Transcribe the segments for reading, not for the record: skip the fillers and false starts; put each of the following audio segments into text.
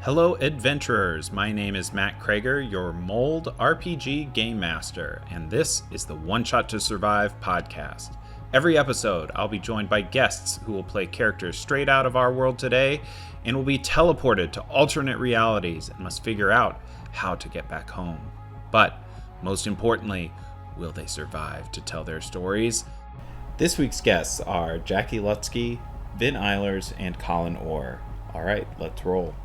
Hello, adventurers. My name is Matt Kroeger, your Mold RPG Game Master, and this is the One Shot to Survive podcast. Every episode, I'll be joined by guests who will play characters straight out of our world today and will be teleported to alternate realities and must figure out how to get back home. But most importantly, will they survive to tell their stories? This week's guests are Jackie Lutzke, Vin Eilers, and Colin Orr. All right, let's roll.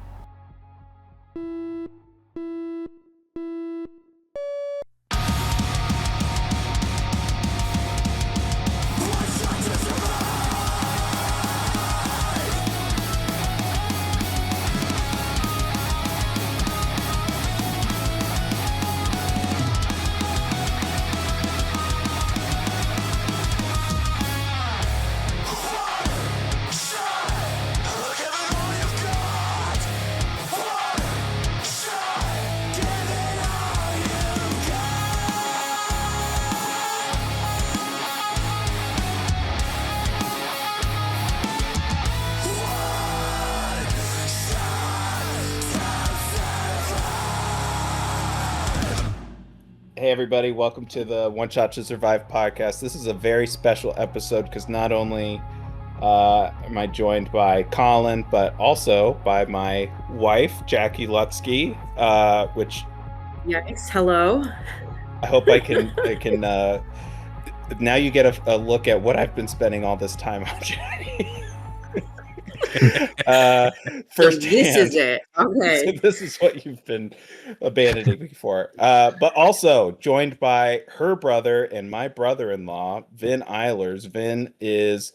Hey everybody, welcome to the One Shot to Survive podcast. This is a very special episode because not only am I joined by Colin, but also by my wife, Jackie Lutzke, which... Yes, hello. I hope I can now you get a look at what I've been spending all this time on, Jackie. First, this is it. Okay. So this is what you've been abandoning me for. But also joined by her brother and my brother-in-law, Vin Eilers. Vin is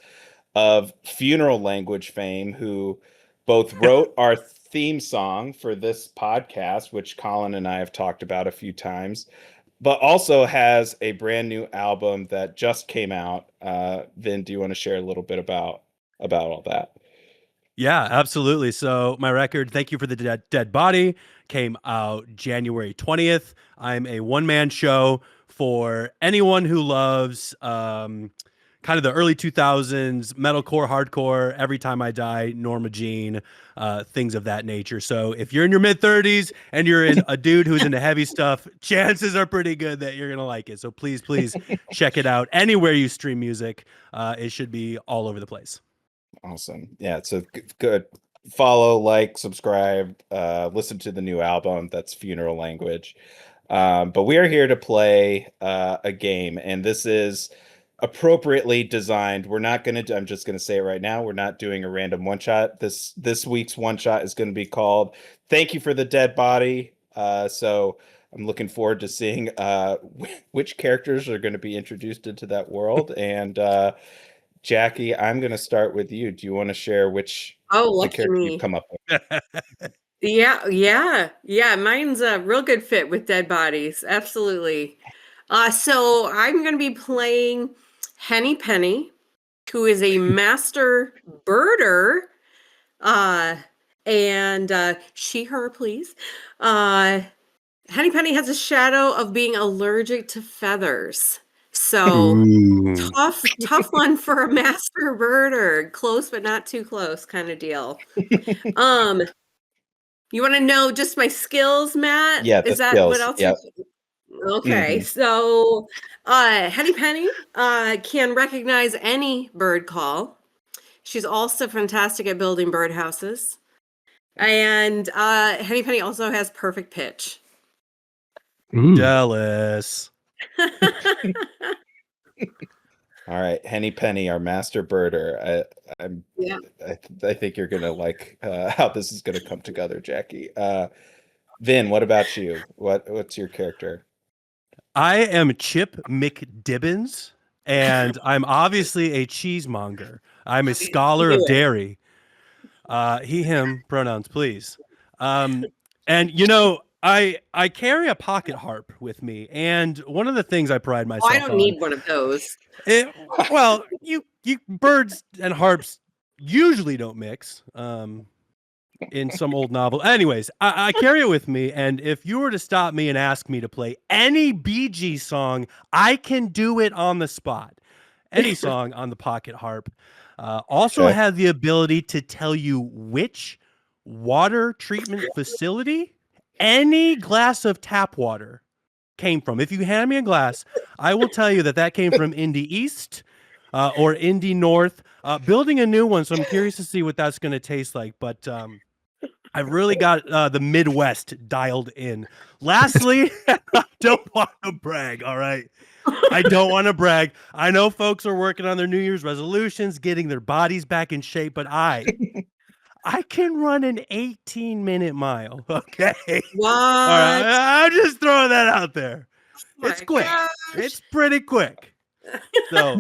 of funeral language fame, who both wrote our theme song for this podcast, which Colin and I have talked about a few times, but also has a brand new album that just came out. Vin, do you want to share a little bit about all that? Yeah, absolutely. So my record, Thank You for the Dead Body, came out January 20th. I'm a one-man show for anyone who loves kind of the early 2000s, metalcore, hardcore, Every Time I Die, Norma Jean, things of that nature. So if you're in your mid-30s and you're a dude who's into heavy stuff, chances are pretty good that you're going to like it. So please check it out. Anywhere you stream music, it should be all over the place. Awesome. Yeah, so good. Follow, like, subscribe, listen to the new album. That's Funeral Language. But we are here to play a game, and this is appropriately designed. We're not going to, I'm just going to say it right now, we're not doing a random one shot. This week's one shot is going to be called Thank You for the Dead Body. So I'm looking forward to seeing which characters are going to be introduced into that world. And Jackie, I'm going to start with you. Do you want to share which character you've come up with? Yeah. Mine's a real good fit with dead bodies. Absolutely. So I'm going to be playing Henny, who is a master birder. And she, her, please. Henny has a shadow of being allergic to feathers. So tough one for a master birder. Close, but not too close kind of deal. You want to know just my skills, Matt? Yeah, is that skills. what else? Yep. Okay, So Henny can recognize any bird call. She's also fantastic at building birdhouses. And Henny also has perfect pitch. Jealous. All right, Henny, our master birder. I think you're gonna like how this is gonna come together, Jackie. Vin, what about you? What's your character? I am Chip McDibbens, and I'm obviously a cheesemonger. I'm a scholar of dairy. He, him, pronouns, please. And you know, I carry a pocket harp with me, and one of the things I pride myself on. I don't need one of those. Well, you birds and harps usually don't mix. In some old novel. Anyways, I carry it with me, and if you were to stop me and ask me to play any Bee Gees song, I can do it on the spot. Any song on the pocket harp. Also have the ability to tell you which water treatment facility any glass of tap water came from. If you hand me a glass, I will tell you that came from Indy East or Indy North. Building a new one, so I'm curious to see what that's going to taste like. But I really got the Midwest dialed in. Lastly, I don't want to brag, all right? I don't want to brag. I know folks are working on their New Year's resolutions, getting their bodies back in shape, but I can run an 18-minute mile, okay? What? All right, I'm just throwing that out there. Oh It's my quick. gosh. It's pretty quick. So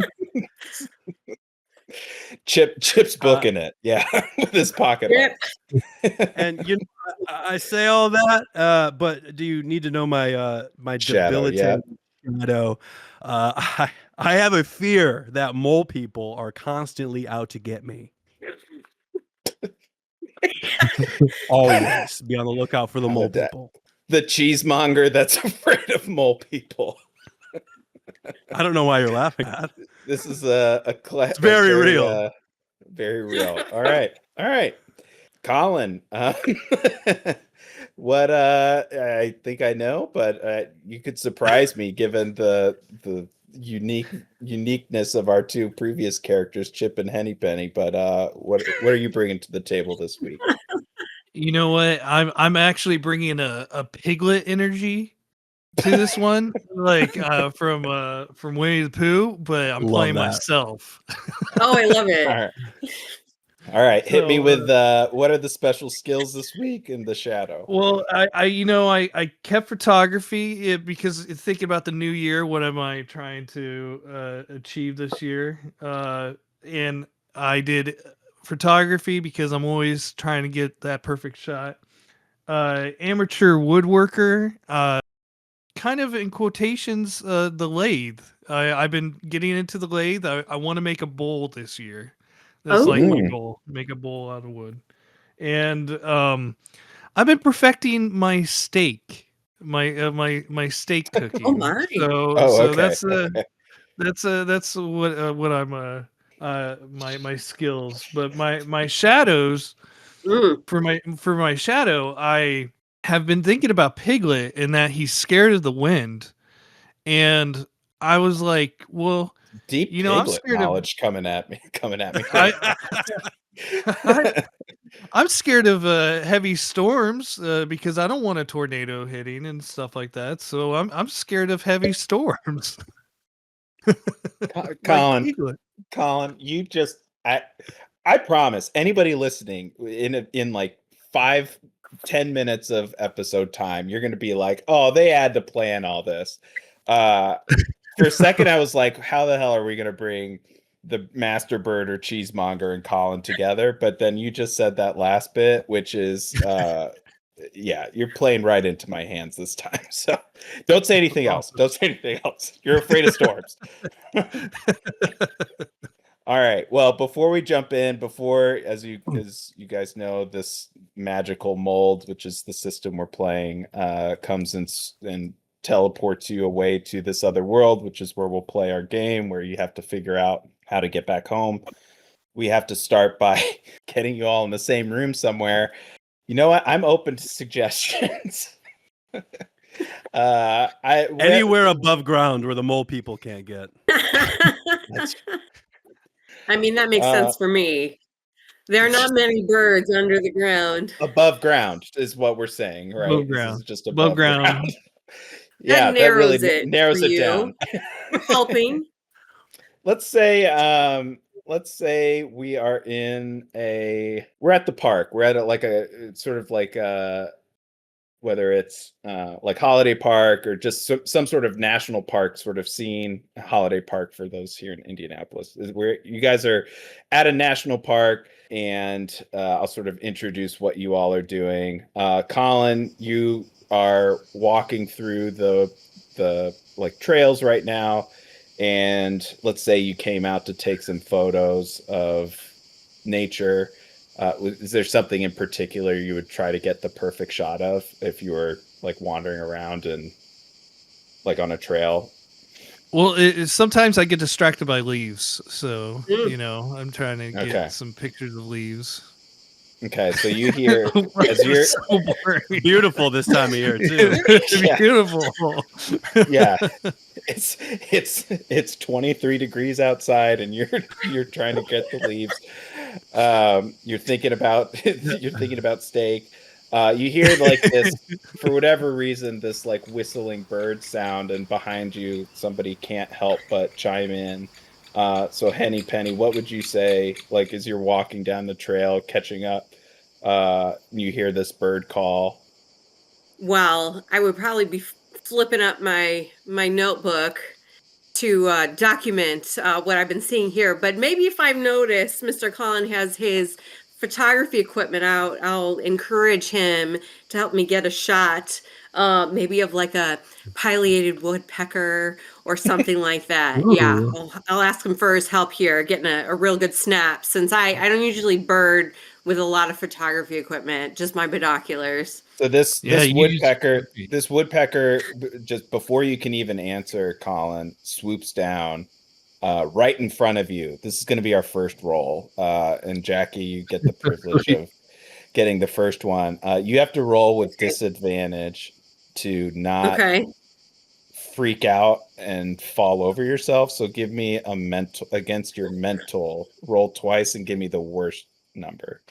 Chip's booking it, yeah, with his pocketbook. And I say all that, but do you need to know my Shadow, yeah. debilitating shadow? I have a fear that mole people are constantly out to get me. Always be on the lookout for the mole people. The cheesemonger that's afraid of mole people. I don't know why you're laughing at. This is a It's very real. Very real. All right. Colin, what I think I know, but you could surprise me given the uniqueness of our two previous characters, Chip and Henny Penny. But what are you bringing to the table this week? You know what? I'm actually bringing a piglet energy to this one, like from Winnie the Pooh, but I'm playing myself. Oh, I love it. All right, hit me with what are the special skills this week in the shadow? Well, I kept photography because thinking about the new year, what am I trying to achieve this year? And I did photography because I'm always trying to get that perfect shot. Amateur woodworker, kind of in quotations, the lathe. I've been getting into the lathe. I want to make a bowl this year. That's like my goal. Make a bowl out of wood. And I've been perfecting my steak, my steak cooking. Oh my! So that's what I'm my skills. But my shadows for my shadow, I have been thinking about Piglet and that he's scared of the wind, and I was like, well, deep Piglet knowledge coming at me. I'm scared of heavy storms because I don't want a tornado hitting and stuff like that. So I'm scared of heavy storms. Colin, you just I promise anybody listening in like 5-10 minutes of episode time, you're going to be like, oh, they had to plan all this. For a second, I was like, how the hell are we going to bring the master bird or cheesemonger and Colin together? But then you just said that last bit, which is, yeah, you're playing right into my hands this time. So don't say anything else. Don't say anything else. You're afraid of storms. All right. Well, before we jump in, as you guys know, this magical mold, which is the system we're playing, comes and teleports you away to this other world, which is where we'll play our game, where you have to figure out how to get back home. We have to start by getting you all in the same room somewhere. You know what? I'm open to suggestions. Anywhere above ground where the mole people can't get. I mean, that makes sense for me. There are not many birds under the ground. Above ground is what we're saying, right? Above ground. This is just above ground. Yeah, that really narrows it down. We're helping. Let's say we are we're at the park. We're at a sort of like whether it's like holiday park or just some sort of national park sort of scene. Holiday park for those here in Indianapolis is where you guys are at a national park, and I'll sort of introduce what you all are doing. Colin, you are walking through the like trails right now, and let's say you came out to take some photos of nature. Is there something in particular you would try to get the perfect shot of if you were like wandering around and like on a trail? Well, sometimes I get distracted by leaves, so I'm trying to get some pictures of leaves. Okay, so you hear as It you're was so boring. Beautiful this time of year too. Yeah. Beautiful. Yeah, it's 23 degrees outside, and you're trying to get the leaves. You're thinking about steak. You hear like this, for whatever reason, this like whistling bird sound, and behind you somebody can't help but chime in. So Henny Penny, what would you say, like, as you're walking down the trail catching up, you hear this bird call? Well, I would probably be flipping up my notebook to document what I've been seeing here. But maybe if I've noticed Mr. Colin has his photography equipment out, I'll encourage him to help me get a shot, maybe of like a pileated woodpecker or something like that. Yeah, Ooh. I'll ask him for his help here, getting a real good snap, since I don't usually bird with a lot of photography equipment, just my binoculars. So this Yeah, this you woodpecker, use- this woodpecker, just before you can even answer, Colin swoops down right in front of you. This is going to be our first roll, and Jackie, you get the privilege of getting the first one. You have to roll with disadvantage to not Okay. freak out and fall over yourself. So give me a mental against your mental. Roll twice and give me the worst number.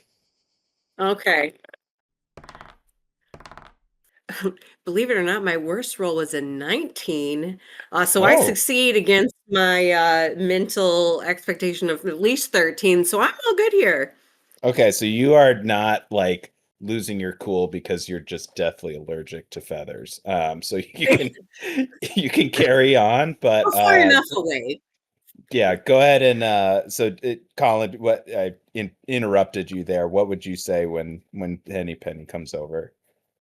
Okay. Believe it or not, my worst roll was a 19. So I Oh, succeed against my mental expectation of at least 13. So I'm all good here. okay. So you are not like losing your cool because you're just deathly allergic to feathers. So you can carry on, but We're far enough away. yeah, go ahead and Colin, what I interrupted you there. What would you say when Henny Penny comes over?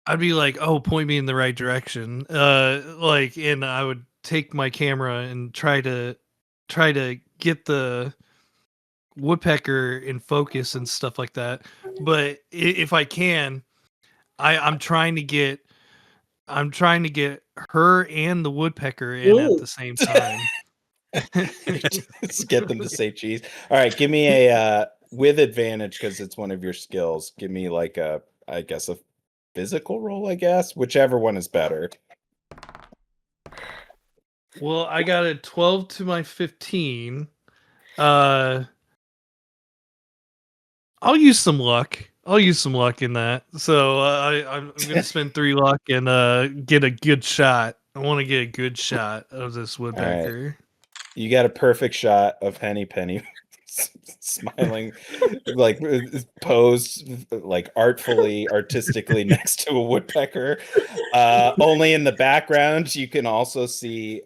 I'd be like, "Oh, point me in the right direction." Like, and I would take my camera and try to get the woodpecker in focus and stuff like that. But if I can, I'm trying to get her and the woodpecker in at Ooh. the same time. Just get them to say cheese. All right, give me a with advantage because it's one of your skills. Give me like I guess a physical roll, I guess, whichever one is better. Well, I got a 12 to my 15. Uh, I'll use some luck. I'll use some luck in that. So I'm gonna spend 3 luck and get a good shot. I want to get a good shot of this All right, woodpecker. you got a perfect shot of Henny Penny smiling, like posed like artfully, artistically next to a woodpecker. Only in the background, you can also see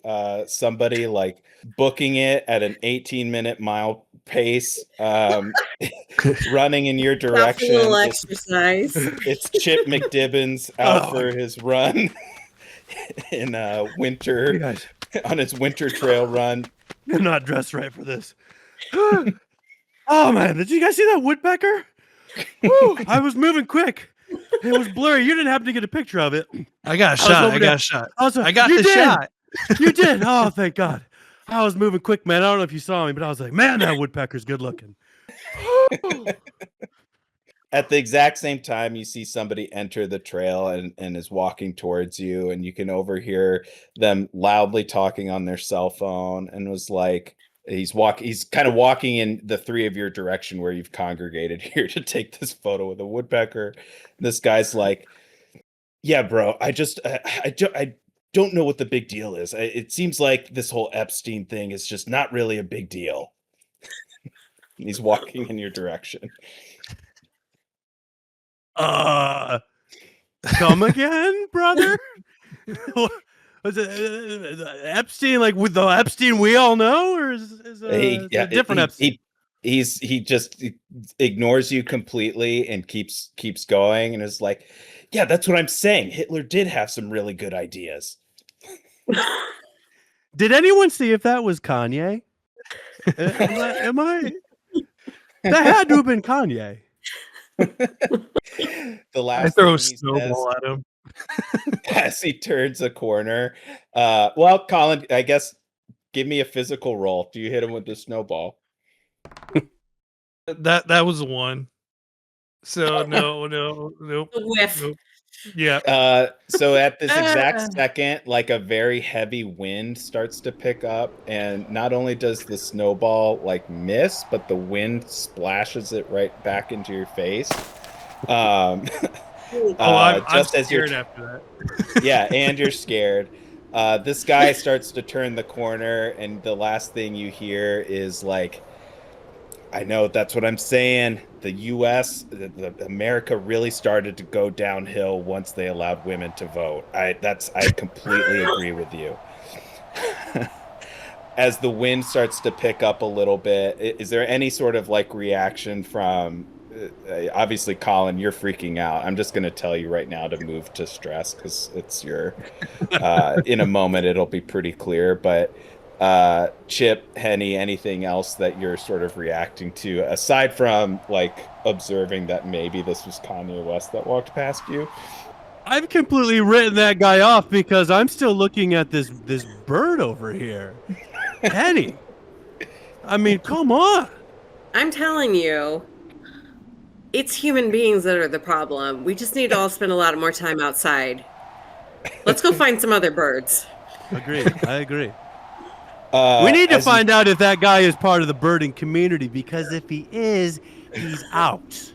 somebody like booking it at an 18-minute mile pace, running in your Got a little direction. exercise. It's Chip McDibbens out for his run in You winter guys, on his winter trail run. you're not dressed right for this. Oh man, did you guys see that woodpecker? Woo, I was moving quick. It was blurry. You didn't happen to get a picture of it. I got a I was shot. over I there. got a shot. I got you the did. shot. You did. Oh, thank God. I was moving quick, man. I don't know if you saw me, but I was like, man, that woodpecker's good looking. At the exact same time, you see somebody enter the trail and is walking towards you, and you can overhear them loudly talking on their cell phone. And was like, he's kind of walking in the three of your direction where you've congregated here to take this photo of the woodpecker. This guy's like, yeah, bro, I don't know what the big deal is. It seems like this whole Epstein thing is just not really a big deal. He's walking in your direction. Come again, brother? Was it Epstein, like with the Epstein we all know, or is He, a yeah, different Epstein? he just ignores you completely and keeps going and is like, yeah, that's what I'm saying. Hitler did have some really good ideas. Did anyone see if that was Kanye? Am I? That had to have been Kanye. The I last throw a thing he says snowball at him. as he turns a corner. Well, Colin, I guess give me a physical roll. Do you hit him with the snowball? That was the one. So nope, A whiff. nope. Yeah. So at this exact second, like a very heavy wind starts to pick up, and not only does the snowball like miss, but the wind splashes it right back into your face. Um, I'm just as you're scared after that. yeah, and you're scared. This guy starts to turn the corner, and the last thing you hear is like, I know, that's what I'm saying. The U.S., America really started to go downhill once they allowed women to vote. I completely agree with you. As the wind starts to pick up a little bit, is there any sort of like reaction from? Obviously, Colin, you're freaking out. I'm just going to tell you right now to move to stress because it's your. In a moment, it'll be pretty clear, but. Chip, Henny, anything else that you're sort of reacting to aside from like observing that maybe this was Kanye West that walked past you? I've completely written that guy off because I'm still looking at this bird over here. Henny. I mean, come on. I'm telling you, it's human beings that are the problem. We just need to all spend a lot more time outside. Let's go find some other birds. Agreed. I agree. We need to find out if that guy is part of the birding community, because if he is, he's out.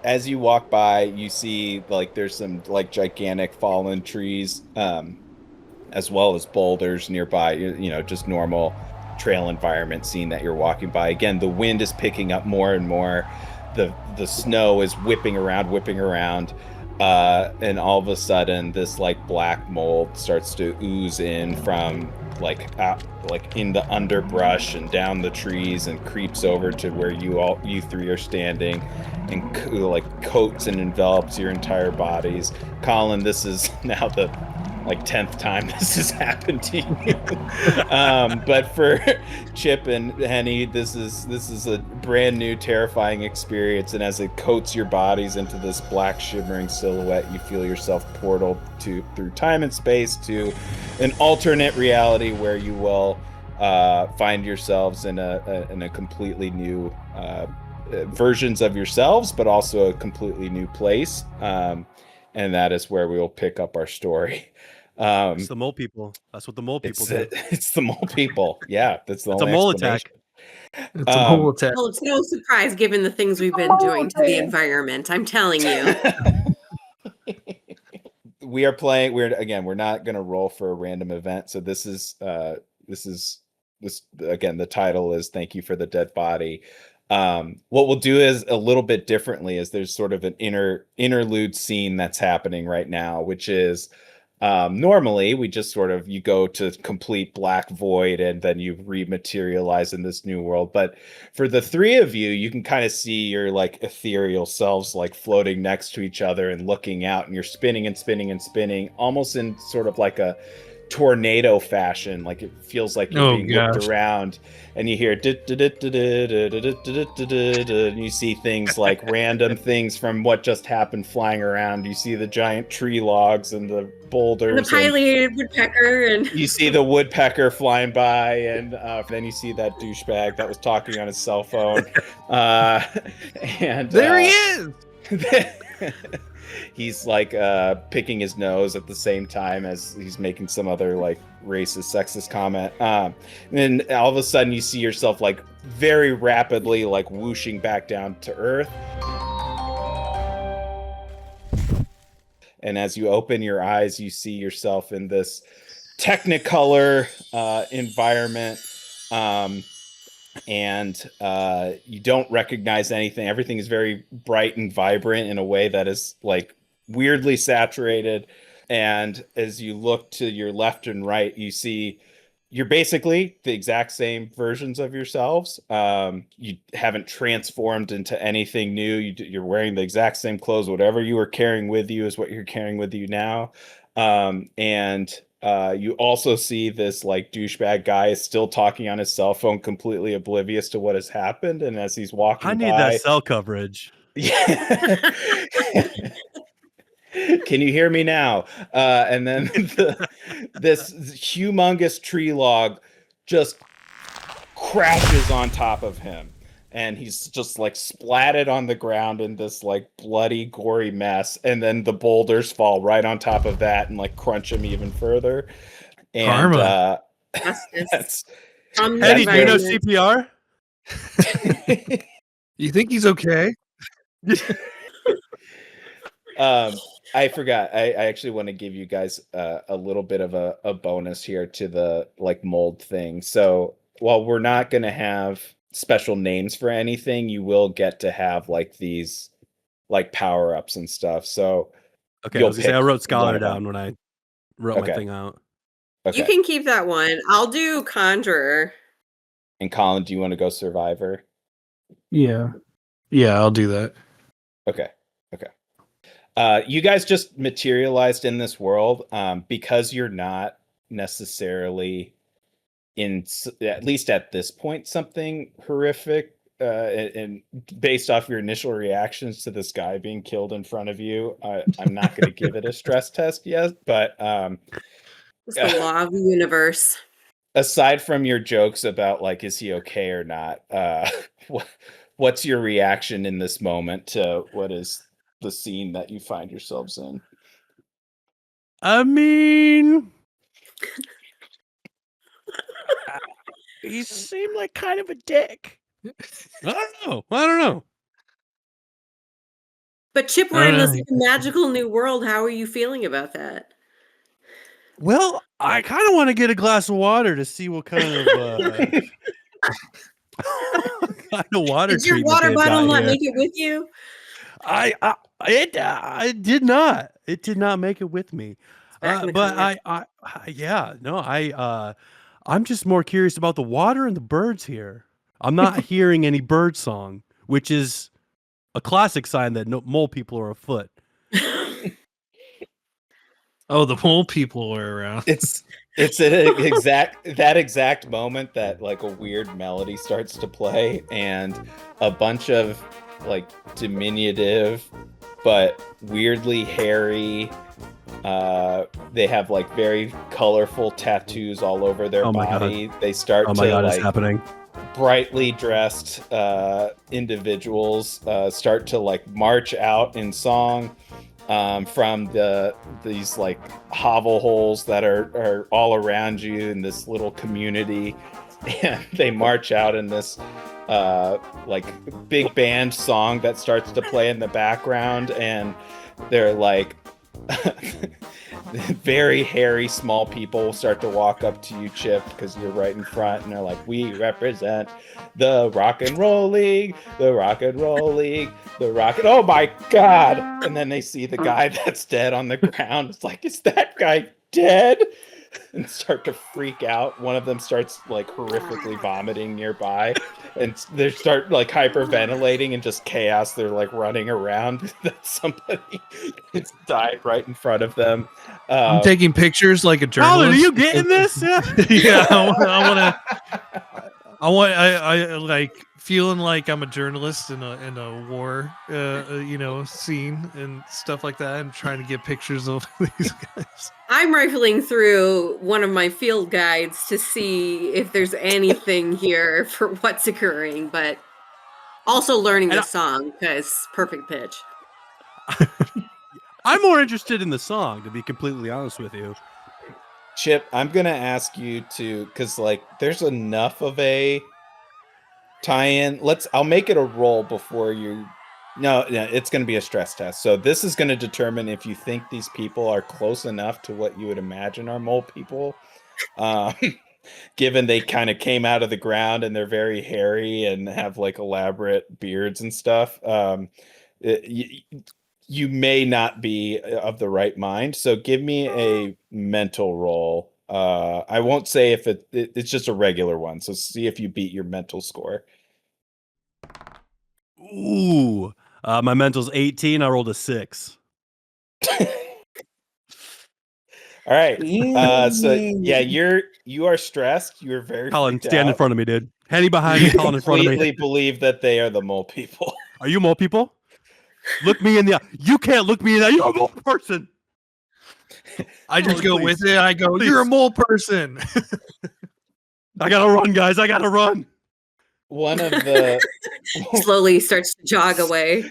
As you walk by, you see like there's some like gigantic fallen trees, as well as boulders nearby. You know, just normal trail environment scene that you're walking by. Again, the wind is picking up more and more. The snow is whipping around. And all of a sudden this like black mold starts to ooze in from like out, like in the underbrush and down the trees and creeps over to where you three are standing and like coats and envelops your entire bodies. Colin, this is now the like 10th time this has happened to you. But for Chip and Henny, this is a brand new terrifying experience, and as it coats your bodies into this black shimmering silhouette, you feel yourself portaled through time and space to an alternate reality where you will find yourselves in a completely new versions of yourselves, but also a completely new place. And that is where we will pick up our story. It's the mole people. That's what the mole people do. It's the mole people. Yeah, that's the It's only a mole explanation. attack. It's a whole attack. Well, it's no surprise given the things we've been doing to the environment. I'm telling you. We are playing. We're not going to roll for a random event. So this again. The title is "Thank You for the Dead Body." What we'll do is a little bit differently. Is there's sort of an interlude scene that's happening right now, which is. Normally we just sort of, you go to complete black void and then you rematerialize in this new world. But for the three of you, you can kind of see your like ethereal selves like floating next to each other and looking out, and you're spinning and spinning and spinning, almost in sort of like a tornado fashion. Like it feels like you're being whipped around, and you hear and you see things like random things from what just happened flying around. You see the giant tree logs and the boulders, and the pileated woodpecker, and you see the woodpecker flying by, and then you see that douchebag that was talking on his cell phone, and there he is. He's like picking his nose at the same time as he's making some other like racist, sexist comment. And then all of a sudden you see yourself like very rapidly like whooshing back down to earth. And as you open your eyes, you see yourself in this Technicolor environment. And you don't recognize anything. Everything is very bright and vibrant in a way that is like weirdly saturated. And as you look to your left and right, you see you're basically the exact same versions of yourselves. You haven't transformed into anything new. You're wearing the exact same clothes. Whatever you were carrying with you is what you're carrying with you now. And you also see this like douchebag guy is still talking on his cell phone, completely oblivious to what has happened. And as he's walking I need by, that cell coverage. Yeah. Can you hear me now? And then this humongous tree log just crashes on top of him. and he's just like splatted on the ground in this like bloody, gory mess. And then the boulders fall right on top of that and like crunch him even further. And Karma. that's Henny, do you know CPR? You think he's okay? I forgot. I actually want to give you guys a little bit of a bonus here to the like mold thing. So while we're not going to have special names for anything, you will get to have like these like power ups and stuff. So okay, I was gonna say I wrote scholar down when I wrote Okay. my thing out. Okay. You can keep that one. I'll do conjurer. And Colin, do you want to go survivor? Yeah. Yeah, I'll do that. Okay. You guys just materialized in this world because you're not necessarily in, at least at this point, something horrific and based off your initial reactions to this guy being killed in front of you. I'm not going to give it a stress test yet, but It's the law of the universe. aside from your jokes about like, is he okay or not? What's your reaction in this moment to what is the scene that you find yourselves in? I mean, he seemed like kind of a dick. I don't know. But Chip, we're in this magical new world. How are you feeling about that? Well, I kind of want to get a glass of water to see what kind of water. Did your water bottle not make it with you? It did not. It did not make it with me. But I'm just more curious about the water and the birds here. I'm not hearing any bird song, which is a classic sign that mole people are afoot. Oh, the mole people are around. It's that exact moment that like a weird melody starts to play and a bunch of like diminutive but weirdly hairy they have like very colorful tattoos all over their body. They start to God, like it's happening. Brightly dressed individuals start to like march out in song from these like hovel holes that are all around you in this little community, and they march out in this like big band song that starts to play in the background, and they're like very hairy small people start to walk up to you, Chip, because you're right in front, and they're like, we represent the rock and roll league, the rock and roll league, the rock and oh my god. And then they see the guy that's dead on the ground. It's like, is that guy dead? And start to freak out. One of them starts like horrifically vomiting nearby, and they start like hyperventilating and just chaos. They're like running around that somebody has died right in front of them. I'm taking pictures like a journalist. Colin, are you getting this? Yeah, I like feeling like I'm a journalist in a war, scene and stuff like that, and trying to get pictures of these guys. I'm rifling through one of my field guides to see if there's anything here for what's occurring, but also learning the song because perfect pitch. I'm more interested in the song, to be completely honest with you. Chip, I'm gonna ask you to, because like there's enough of tie-in. I'll make it a roll before you. No, it's going to be a stress test. So this is going to determine if you think these people are close enough to what you would imagine are mole people. Given they kind of came out of the ground and they're very hairy and have like elaborate beards and stuff. You may not be of the right mind. So give me a mental roll. I won't say if it's just a regular one. So see if you beat your mental score. Ooh, my mental's 18. I rolled a 6. All right. So yeah, you are stressed. You're very Colin, stand in front of me, dude. Henny behind me, Colin in front of me. Completely believe that they are the mole people. Are you mole people? Look me in the eye. You can't look me in the eye. You're a mole person. I just go with it. I go, you're a mole person. I gotta run, guys. I gotta run. one of the Slowly starts to jog away.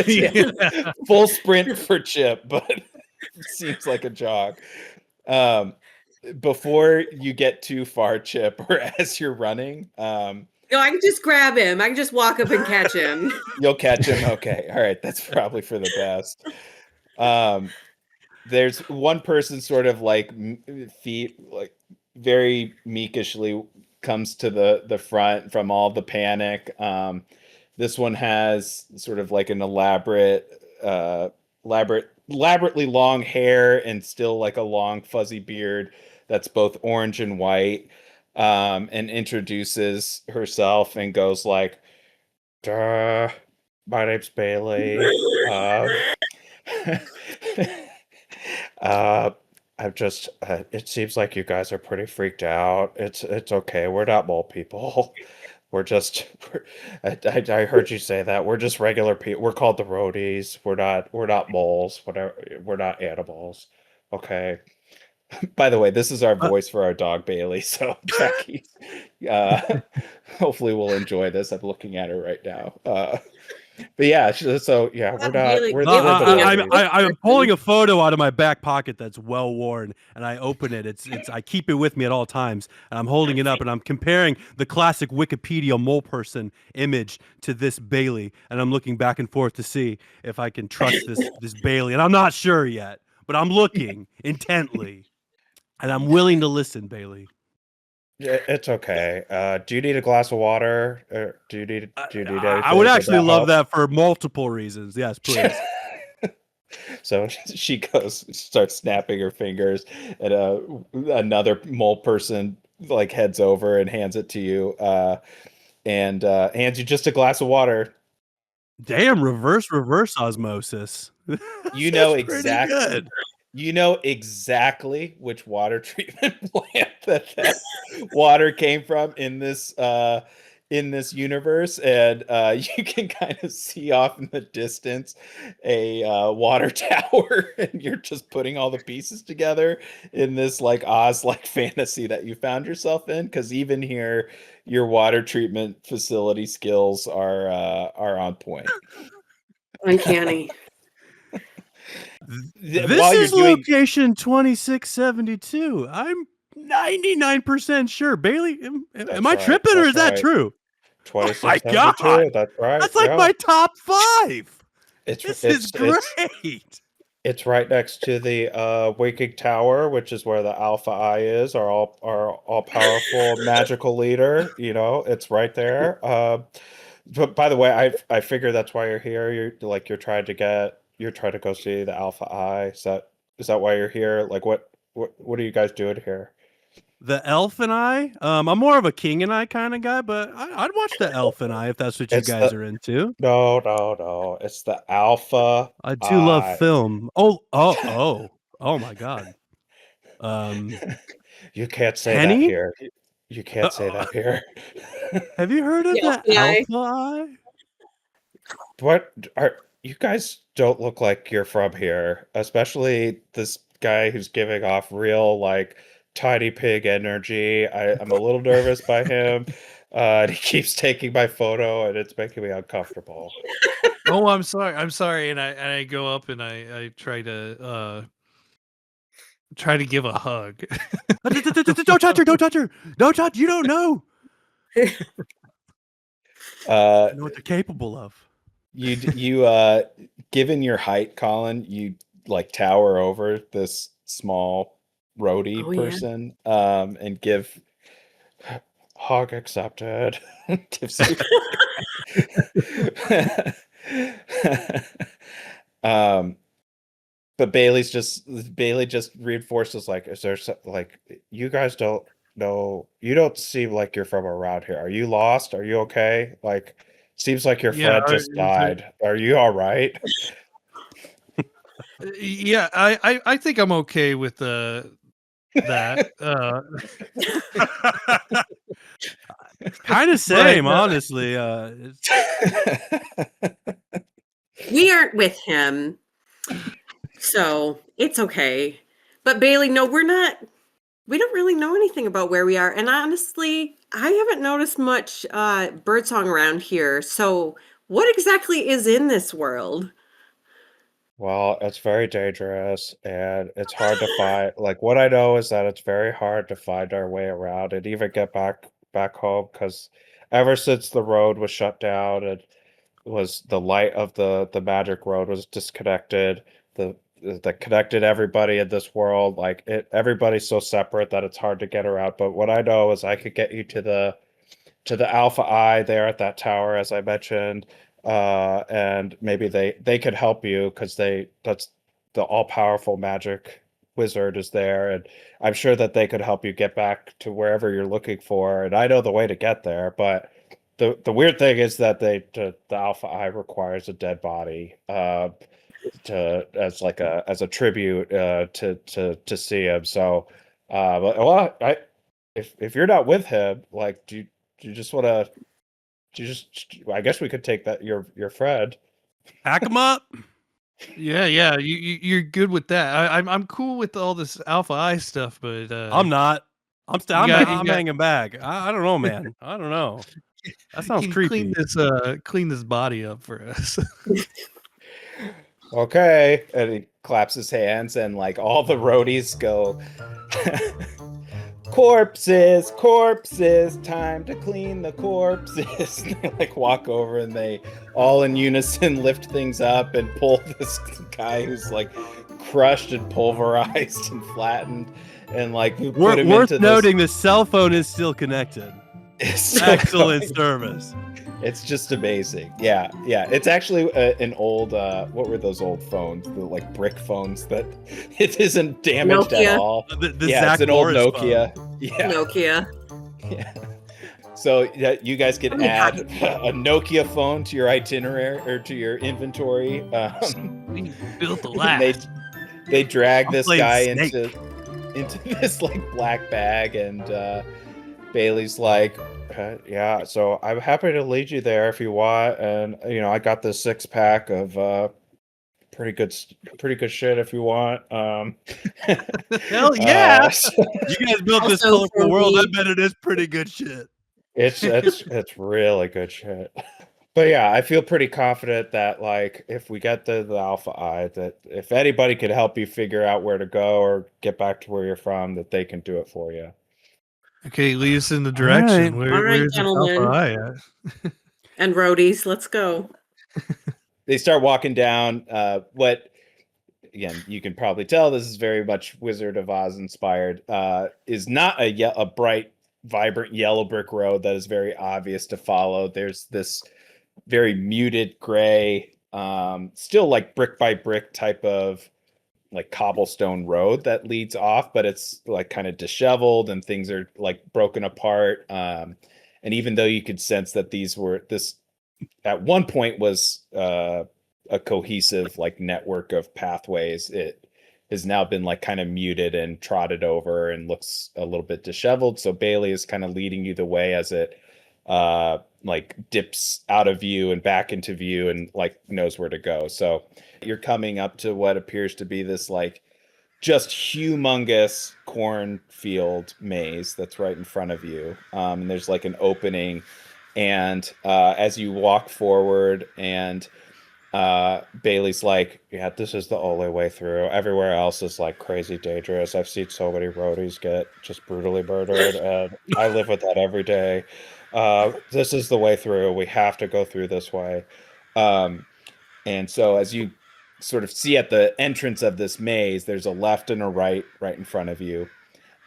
yeah. Full sprint for Chip, but seems like a jog. Before you get too far, Chip, or as you're running, No, I can just grab him. I can just walk up and catch him. you'll catch him. Okay, all right, that's probably for the best. There's one person sort of like feet, like very meekishly comes to the front from all the panic. This one has sort of like an elaborately long hair and still like a long fuzzy beard that's both orange and white, and introduces herself and goes like, "Duh, my name's Bailey. Uh, I've just, it seems like you guys are pretty freaked out. It's okay. We're not mole people. We're just, I heard you say that. We're just regular people. We're called the roadies. We're not moles. Whatever. We're not animals. Okay. By the way, this is our voice for our dog Bailey. So Jackie, uh, hopefully we'll enjoy this. I'm looking at her right now. But yeah, so yeah, we're not. Bailey- We're Bailey the being a roadies. I'm pulling a photo out of my back pocket that's well worn, and I open it. It's I keep it with me at all times, and I'm holding it up, and I'm comparing the classic Wikipedia mole person image to this Bailey, and I'm looking back and forth to see if I can trust this Bailey, and I'm not sure yet, but I'm looking intently, and I'm willing to listen, Bailey. It's okay. Do you need a glass of water? Or do you need anything? I would Would actually love help? that for multiple reasons. Yes, please. So she starts snapping her fingers, and another mole person like heads over and hands it to you, and hands you just a glass of water. Damn, reverse osmosis. You know That's pretty good. You know exactly which water treatment plant that water came from in this universe, and you can kind of see off in the distance a water tower, and you're just putting all the pieces together in this like Oz-like fantasy that you found yourself in. Because even here, your water treatment facility skills are on point. Uncanny. This is location 2672. I'm 99% sure. Bailey, am I tripping or is that true? 2672. Oh my God. That's right. That's like my top 5. This is great. It's right next to the Waking Tower, which is where the Alpha Eye is, our all powerful magical leader. You know, it's right there. But by the way, I figure that's why you're here. You're trying to go see the Alpha Eye. Is that why you're here? Like what are you guys doing here? The Elf and I, I'm more of a King and I kind of guy, but I'd watch the Elf and I if that's what you guys are into. No. It's the Alpha I do love film. Oh my God. You can't say Henny? that here. You can't say that here. Have you heard of the Alpha Eye? What you guys don't look like you're from here, especially this guy who's giving off real like tiny pig energy. I'm a little nervous by him. And he keeps taking my photo, and it's making me uncomfortable. Oh, I'm sorry. And I go up and I try to give a hug. Don't touch her. Don't touch. You don't know. I know what they're capable of. You given your height, Colin, you like tower over this small roadie person, and give hog accepted. Gives you but Bailey just reinforces like, is there like you guys don't know, you don't seem like you're from around here. Are you lost? Are you okay? Like seems like your friend just died. Are you all right? Yeah, I think I'm okay with that. Kind of same, honestly. We aren't with him, so it's okay. But Bailey, no, we're not we don't really know anything about where we are. And honestly, I haven't noticed much birdsong around here. So what exactly is in this world? Well, it's very dangerous and it's hard to find. Like what I know is that it's very hard to find our way around and even get back home because ever since the road was shut down and was the light of the magic road was disconnected, the that connected everybody in this world. Like everybody's so separate that it's hard to get around. But what I know is I could get you to the Alpha Eye there at that tower, as I mentioned, and maybe they could help you because that's the all powerful magic wizard is there, and I'm sure that they could help you get back to wherever you're looking for. And I know the way to get there, but the weird thing is that the Alpha Eye requires a dead body to as a tribute to see him. So, well, if you're not with him, like, do you just want to? Do you just? I guess we could take that your friend. Pack them up. Yeah, yeah, you're good with that. I'm cool with all this Alpha Eye stuff, but I'm not. I'm still. you I'm, got you I'm got hanging back. I don't know, man. I don't know. That sounds you creepy. clean this body up for us. Okay, and he claps his hands, and like all the roadies go. Corpses, corpses, time to clean the corpses. They like walk over and they all in unison lift things up and pull this guy who's like crushed and pulverized and flattened, and like we put him Worth into noting, the cell phone is still connected. this. So Excellent service. it's just amazing. Yeah, yeah. It's actually an old. What were those old phones? The like brick phones that it isn't damaged Nokia. at all. The Yeah, Zach it's an old Morris Nokia. phone. Yeah. Nokia. Yeah. So yeah, you guys can Oh my add God. a Nokia phone to your itinerary or to your inventory. We built the And they last. they drag I'm this playing guy Snake. into this like black bag, and Bailey's like, yeah. So I'm happy to lead you there if you want, and you know I got this 6-pack of pretty good shit if you want. Hell yeah! So You guys built this Also for colorful world. I me- bet it is pretty good shit. it's really good shit. But yeah, I feel pretty confident that like if we get the Alpha Eye, that if anybody could help you figure out where to go or get back to where you're from, that they can do it for you. Okay, lead us in the right. direction. All right, Where's the Alpha gentlemen. Eye at? And roadies, let's go. They start walking down what again, you can probably tell this is very much Wizard of Oz inspired. Is not a bright, vibrant yellow brick road that is very obvious to follow. There's this very muted gray, still like brick by brick type of like cobblestone road that leads off, but it's like kind of disheveled and things are like broken apart. And even though you could sense that this at one point was a cohesive like network of pathways, it has now been like kind of muted and trotted over and looks a little bit disheveled. So Bailey is kind of leading you the way as it like dips out of view and back into view and like knows where to go. So you're coming up to what appears to be this like just humongous cornfield maze that's right in front of you. And there's like an opening, and as you walk forward, and Bailey's like, yeah, this is the only way through. Everywhere else is like crazy dangerous. I've seen so many roadies get just brutally murdered, and I live with that every day. This is the way through. We have to go through this way. And so as you sort of see at the entrance of this maze, there's a left and a right in front of you.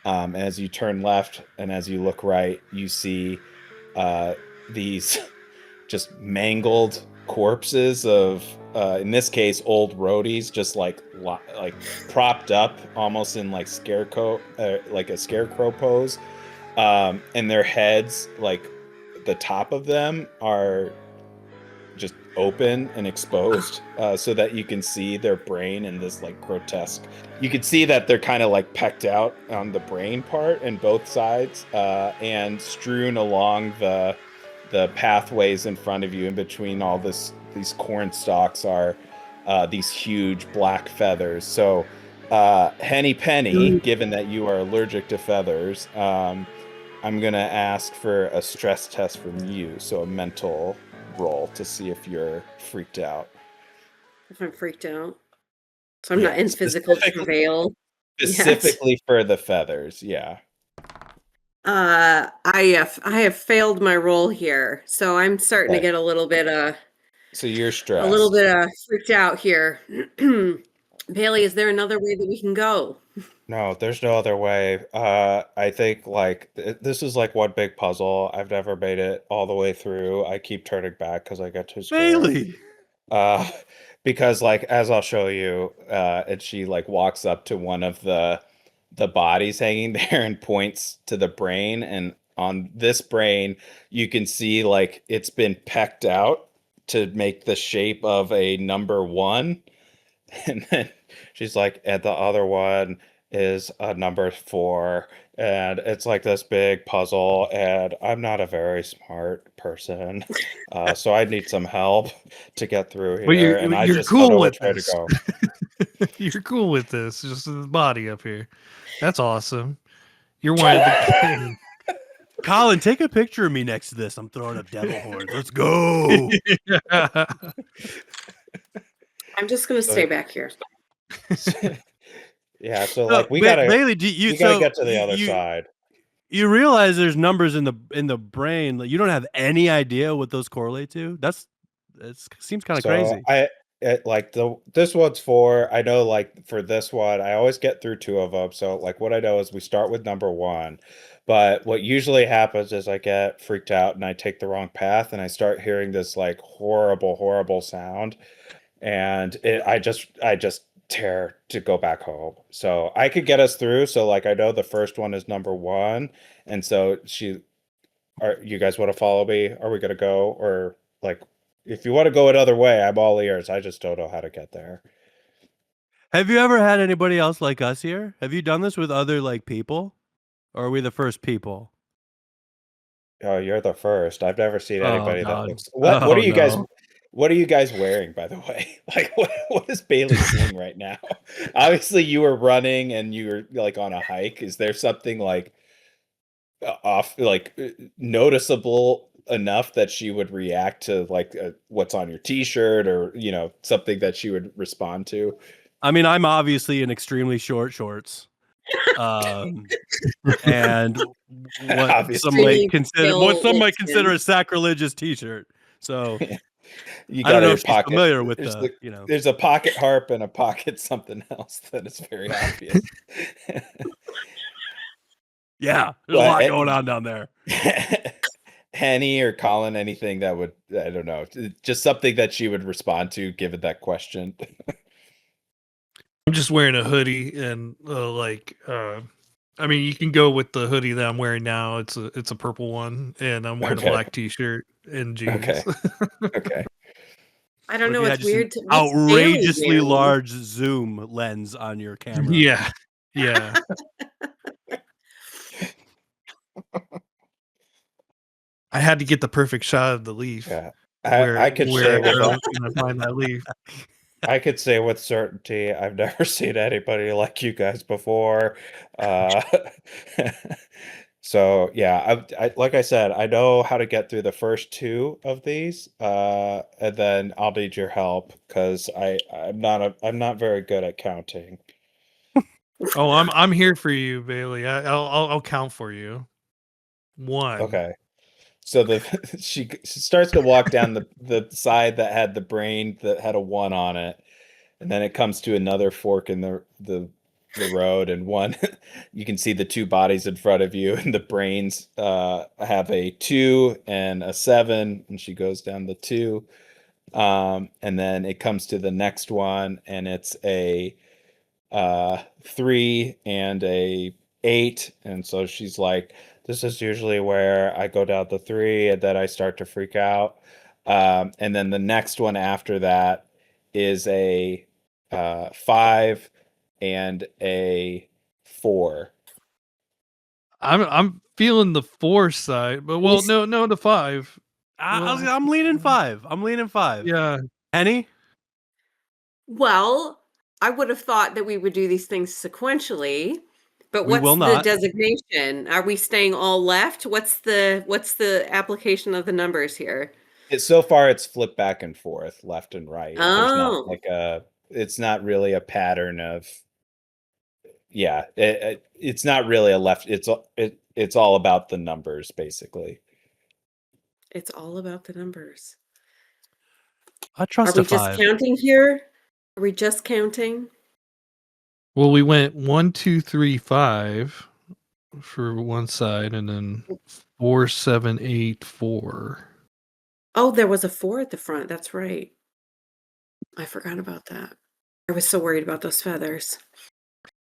And as you turn left and as you look right, you see these just mangled corpses of, in this case, old roadies, just like propped up almost in like like a scarecrow pose. And their heads, like the top of them are just open and exposed, so that you can see their brain in this like grotesque. You can see that they're kind of like pecked out on the brain part in both sides, and strewn along the pathways in front of you. In between all these corn stalks are these huge black feathers. So Henny Penny, given that you are allergic to feathers, I'm going to ask for a stress test from you. So a mental roll to see if you're freaked out. If I'm freaked out. So I'm not in physical travail. Specifically for the feathers, yeah. I have failed my roll here, so I'm starting to get a little bit so you're stressed. Freaked out here. Bailey, is there another way that we can go? No, there's no other way. I think like this is like one big puzzle. I've never made it all the way through. I keep turning back because I get too scared. Bailey. Because like as I'll show you, and she like walks up to one of the bodies hanging there and points to the brain, and on this brain you can see like it's been pecked out to make the shape of a number 1, and then she's like, and the other one is a number 4, and it's like this big puzzle, and I'm not a very smart person, so I need some help to get through here. But and I you're just cool don't know with which way to this. go. You're cool with this, just the body up here. That's awesome. You're one of the king. Colin, take a picture of me next to this. I'm throwing up devil horns. Let's go. I'm just gonna stay back here. Yeah, so like we Bailey, gotta get to the other side. You realize there's numbers in the brain. Like, you don't have any idea what those correlate to. It seems kind of crazy. This one's 4. I know like for this one, I always get through 2 of them. So like what I know is we start with number 1, but what usually happens is I get freaked out and I take the wrong path and I start hearing this like horrible sound, and I just tear to go back home. So I could get us through. So like I know the first one is number 1, and so you guys want to follow me? Are we gonna go, or like if you want to go another way, I'm all ears. I just don't know how to get there. Have you ever had anybody else like us here? Have you done this with other like people, or are we the first people? Oh, you're the first. I've never seen anybody that God. looks. What are you guys? What are you guys wearing, by the way? Like, what is Bailey seeing right now? Obviously, you were running and you were like on a hike. Is there something like noticeable enough that she would react to like what's on your t-shirt, or something that she would respond to? I mean, I'm obviously in extremely short shorts. And what some might consider a sacrilegious t-shirt. So you I don't got know if she's familiar with there's a pocket harp and a pocket something else that is very obvious. Yeah, there's a lot going on down there. Henny or Colin, anything that would, I don't know, just something that she would respond to given that question. I'm just wearing a hoodie and I mean, you can go with the hoodie that I'm wearing now. It's a purple one, and I'm wearing a black t-shirt and jeans. Okay. I don't know. It's weird. Outrageously large zoom lens on your camera. Yeah. I had to get the perfect shot of the leaf. Yeah. I could find that leaf. I could say with certainty, I've never seen anybody like you guys before. So yeah, I like I said, I know how to get through the first 2 of these, and then I'll need your help because I'm not very good at counting. Oh, I'm here for you, Bailey. I'll count for you. 1. Okay. So she starts to walk down the side that had the brain that had a 1 on it, and then it comes to another fork in the road, and one you can see the 2 bodies in front of you, and the brains have a 2 and a 7, and she goes down the 2, and then it comes to the next one, and it's a 3 and a 8, and so she's like, this is usually where I go down the 3 and then I start to freak out. And then the next one after that is a 5 and a 4. I'm feeling the 4 side, but no, the 5. I'm leaning 5. I'm leaning 5. Yeah. Henny? Well, I would have thought that we would do these things sequentially, but We what's will the not. designation? Are we staying all left? What's the application of the numbers here? So far it's flipped back and forth, left and right. There's not Oh, like it's not really a pattern of, yeah, it's not really a left. It's all about the numbers, basically. it's all about the numbers. I Are trust we a just 5. counting here? Are we just counting? Well, we went 1, 2, 3, 5 for one side, and then 4, 7, 8, 4. Oh, there was a 4 at the front. That's right. I forgot about that. I was so worried about those feathers.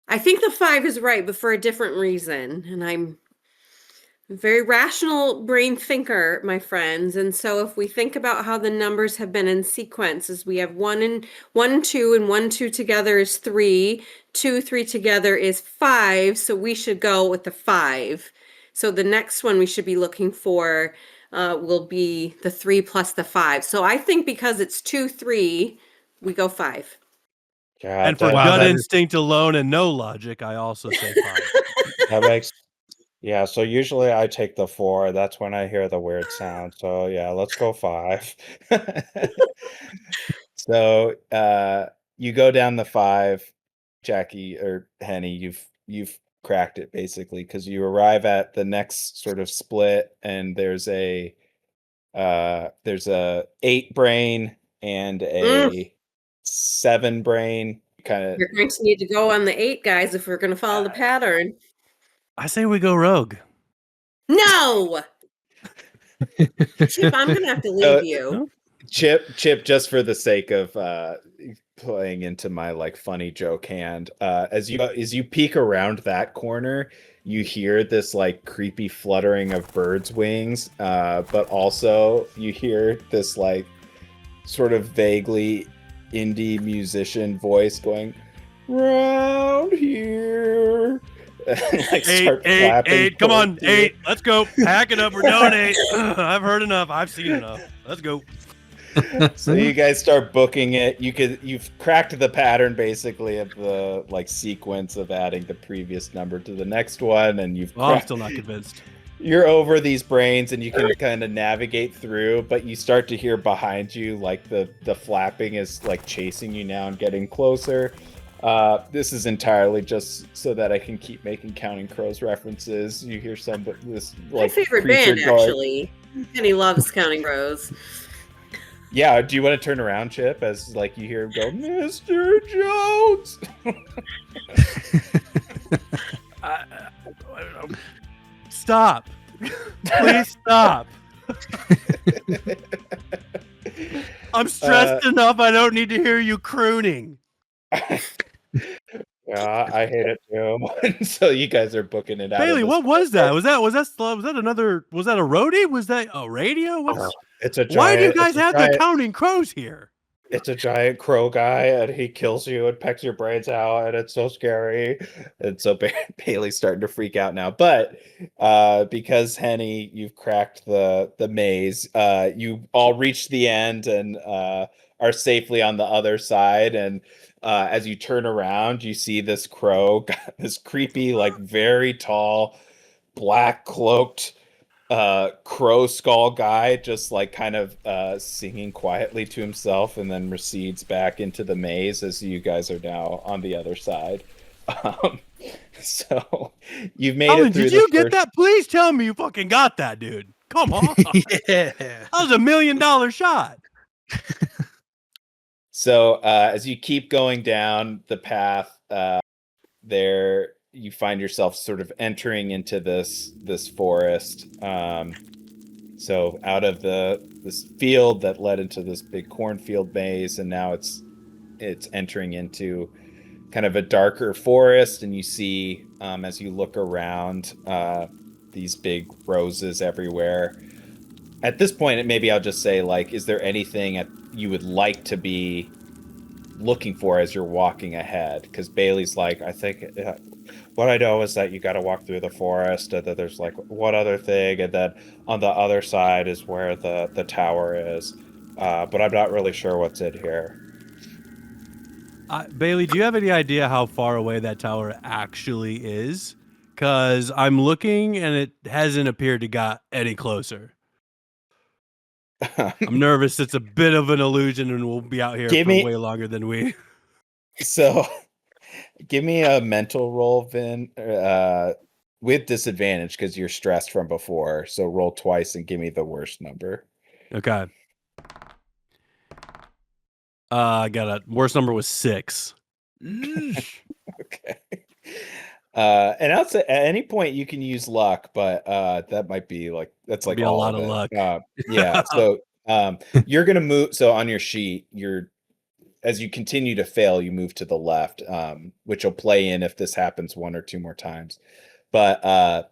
I think the 5 is right, but for a different reason. And I'm a very rational brain thinker, my friends. And so if we think about how the numbers have been in sequences, we have 1, 2, and 1, 2 together is 3, 2, 3 together is 5. So we should go with the 5. So the next one we should be looking for will be the 3 plus the 5. So I think because it's 2, 3, we go 5. God, And for Wow, gut that is- instinct alone and no logic, I also say 5. that makes, yeah. So usually I take the 4. That's when I hear the weird sound. So yeah, let's go 5. So you go down the 5, Jackie or Henny. You've cracked it basically because you arrive at the next sort of split, and there's a 8 brain and Mm, a 7 brain. Kind of. you're going to need to go on the 8, guys, if we're going to follow the pattern. I say we go rogue. No! Chip, I'm going to have to leave you. No? Chip, just for the sake of playing into my like funny joke hand, as you peek around that corner, you hear this like creepy fluttering of birds' wings, but also you hear this like sort of vaguely indie musician voice going round here. Like start clapping 8. Come on, towards you. 8. Let's go. Pack it up. We're doing 8. I've heard enough. I've seen enough. Let's go. So you guys start booking it. You've cracked the pattern basically of the like sequence of adding the previous number to the next one, and Well, I'm still not convinced. you're over these brains and you can kind of navigate through, but you start to hear behind you like the flapping is like chasing you now and getting closer. This is entirely just so that I can keep making Counting Crows references. You hear this My like favorite creature band, going- actually. And he loves Counting Crows. Yeah, do you want to turn around, Chip, as like you hear him go, Mr. Jones? Stop. Please stop. I'm stressed enough. I don't need to hear you crooning. Yeah, I hate it too. So you guys are booking it out. Bailey, what was that? Was that another? Was that a roadie? Was that a radio? It's a giant, Why do you guys have the Counting Crows here? It's a giant crow guy, and he kills you and pecks your brains out, and it's so scary. And so Bailey's starting to freak out now. But because Henny, you've cracked the maze, you all reach the end and are safely on the other side. And as you turn around, you see this crow, this creepy, like very tall, black cloaked crow skull guy, just like kind of singing quietly to himself, and then recedes back into the maze as you guys are now on the other side. So you've made Colin, it through. did you get that? Please tell me you fucking got that, dude. Come on. Yeah. That was $1 million shot. So as you keep going down the path, there you find yourself sort of entering into this forest. So out of this field that led into this big cornfield maze, and now it's entering into kind of a darker forest, and you see as you look around these big roses everywhere. At this point, maybe I'll just say, like, is there anything you would like to be looking for as you're walking ahead? Because Bailey's like, I think what I know is that you got to walk through the forest, and that there's like one other thing, and then on the other side is where the tower is, but I'm not really sure what's in here. Bailey, do you have any idea how far away that tower actually is? Because I'm looking and it hasn't appeared to got any closer. I'm nervous. It's a bit of an illusion, and we'll be out here for way longer than we. So, give me a mental roll, Vin, with disadvantage because you're stressed from before. So roll twice and give me the worst number. Okay. I got a worst number was 6. Okay. And I'll say at any point you can use luck, but that might be like that's like be a lot of luck. Yeah. So you're gonna move. So on your sheet, as you continue to fail, you move to the left, which will play in if this happens 1 or 2 more times. But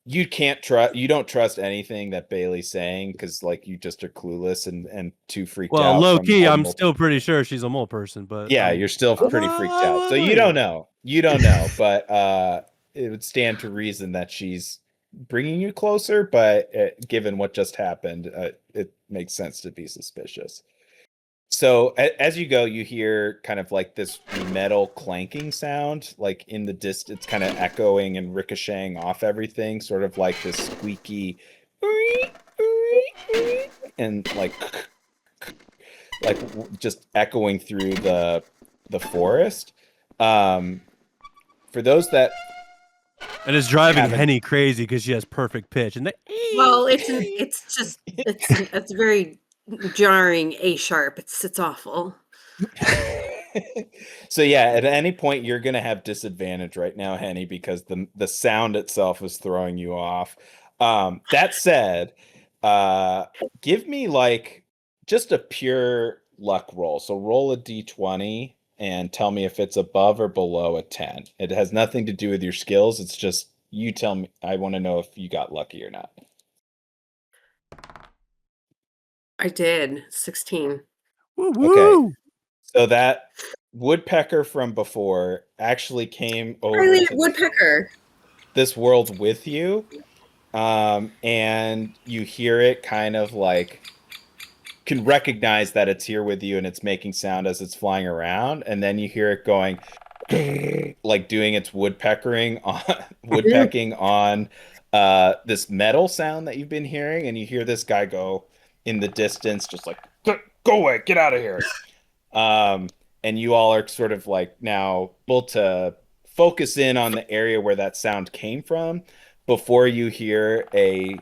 you don't trust anything that Bailey's saying because like you just are clueless and too freaked out. Well, low key, I'm still pretty sure she's a mole person, but yeah, you're still pretty freaked out. So you don't know, but it would stand to reason that she's bringing you closer. But given what just happened, it makes sense to be suspicious. So as you go, you hear kind of like this metal clanking sound, like in the distance, kind of echoing and ricocheting off everything, sort of like this squeaky, and like just echoing through the forest. For those that and it's driving Henny crazy because she has perfect pitch, and it's very jarring A sharp. It's awful. So yeah, at any point you're gonna have disadvantage right now, Henny, because the sound itself is throwing you off. That said, give me like just a pure luck roll. So roll a d20 and tell me if it's above or below a 10. It has nothing to do with your skills. It's just you tell me. I want to know if you got lucky or not. I did 16. Okay, so that woodpecker from before actually came over to woodpecker this world with you, and you hear it kind of like can recognize that it's here with you and it's making sound as it's flying around, and then you hear it going like doing its woodpecking on this metal sound that you've been hearing, and you hear this guy go in the distance just like go away, get out of here. And you all are sort of like now able to focus in on the area where that sound came from before you hear a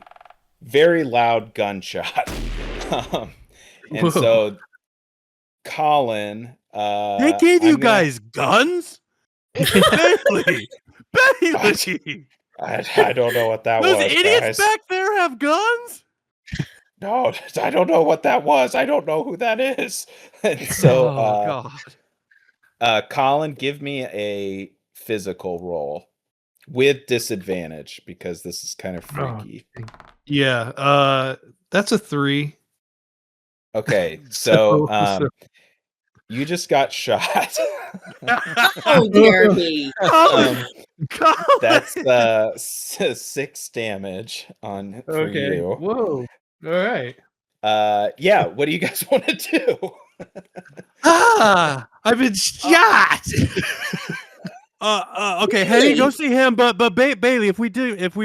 very loud gunshot. And so Colin, they gave you guys guns? Bailey! I don't know what that was. Those idiots guys. back there have guns? No, I don't know what that was. I don't know who that is. And so, Colin, give me a physical roll with disadvantage because this is kind of freaky. Yeah, that's a 3. Okay, so you just got shot. Oh, dear me. That's 6 damage for you. Whoa. All right. Yeah, what do you guys want to do? I've been shot. Okay, Henny, go see him. But Bailey, if we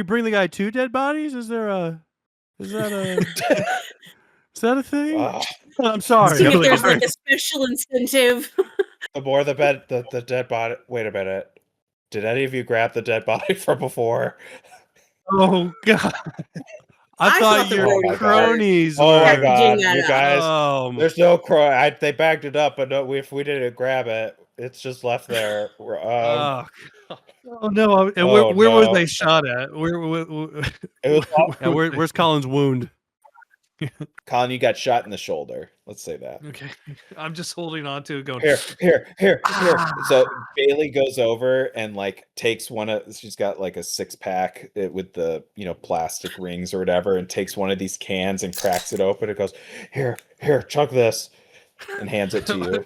bring the guy 2 dead bodies, is that a thing? I'm sorry. See if there's like a special incentive. The more the dead body. Wait a minute. Did any of you grab the dead body from before? Oh God. I thought your cronies were. Oh my God, you guys! There's no crow. They bagged it up, but no, if we didn't grab it, it's just left there. Oh no! And where was they shot at? Where's Colin's wound? Colin, you got shot in the shoulder. Let's say that. Okay, I'm just holding on to it. Going here. So Bailey goes over and like takes one of. She's got like a 6-pack with the plastic rings or whatever, and takes one of these cans and cracks it open. It goes here, chug this, and hands it to you.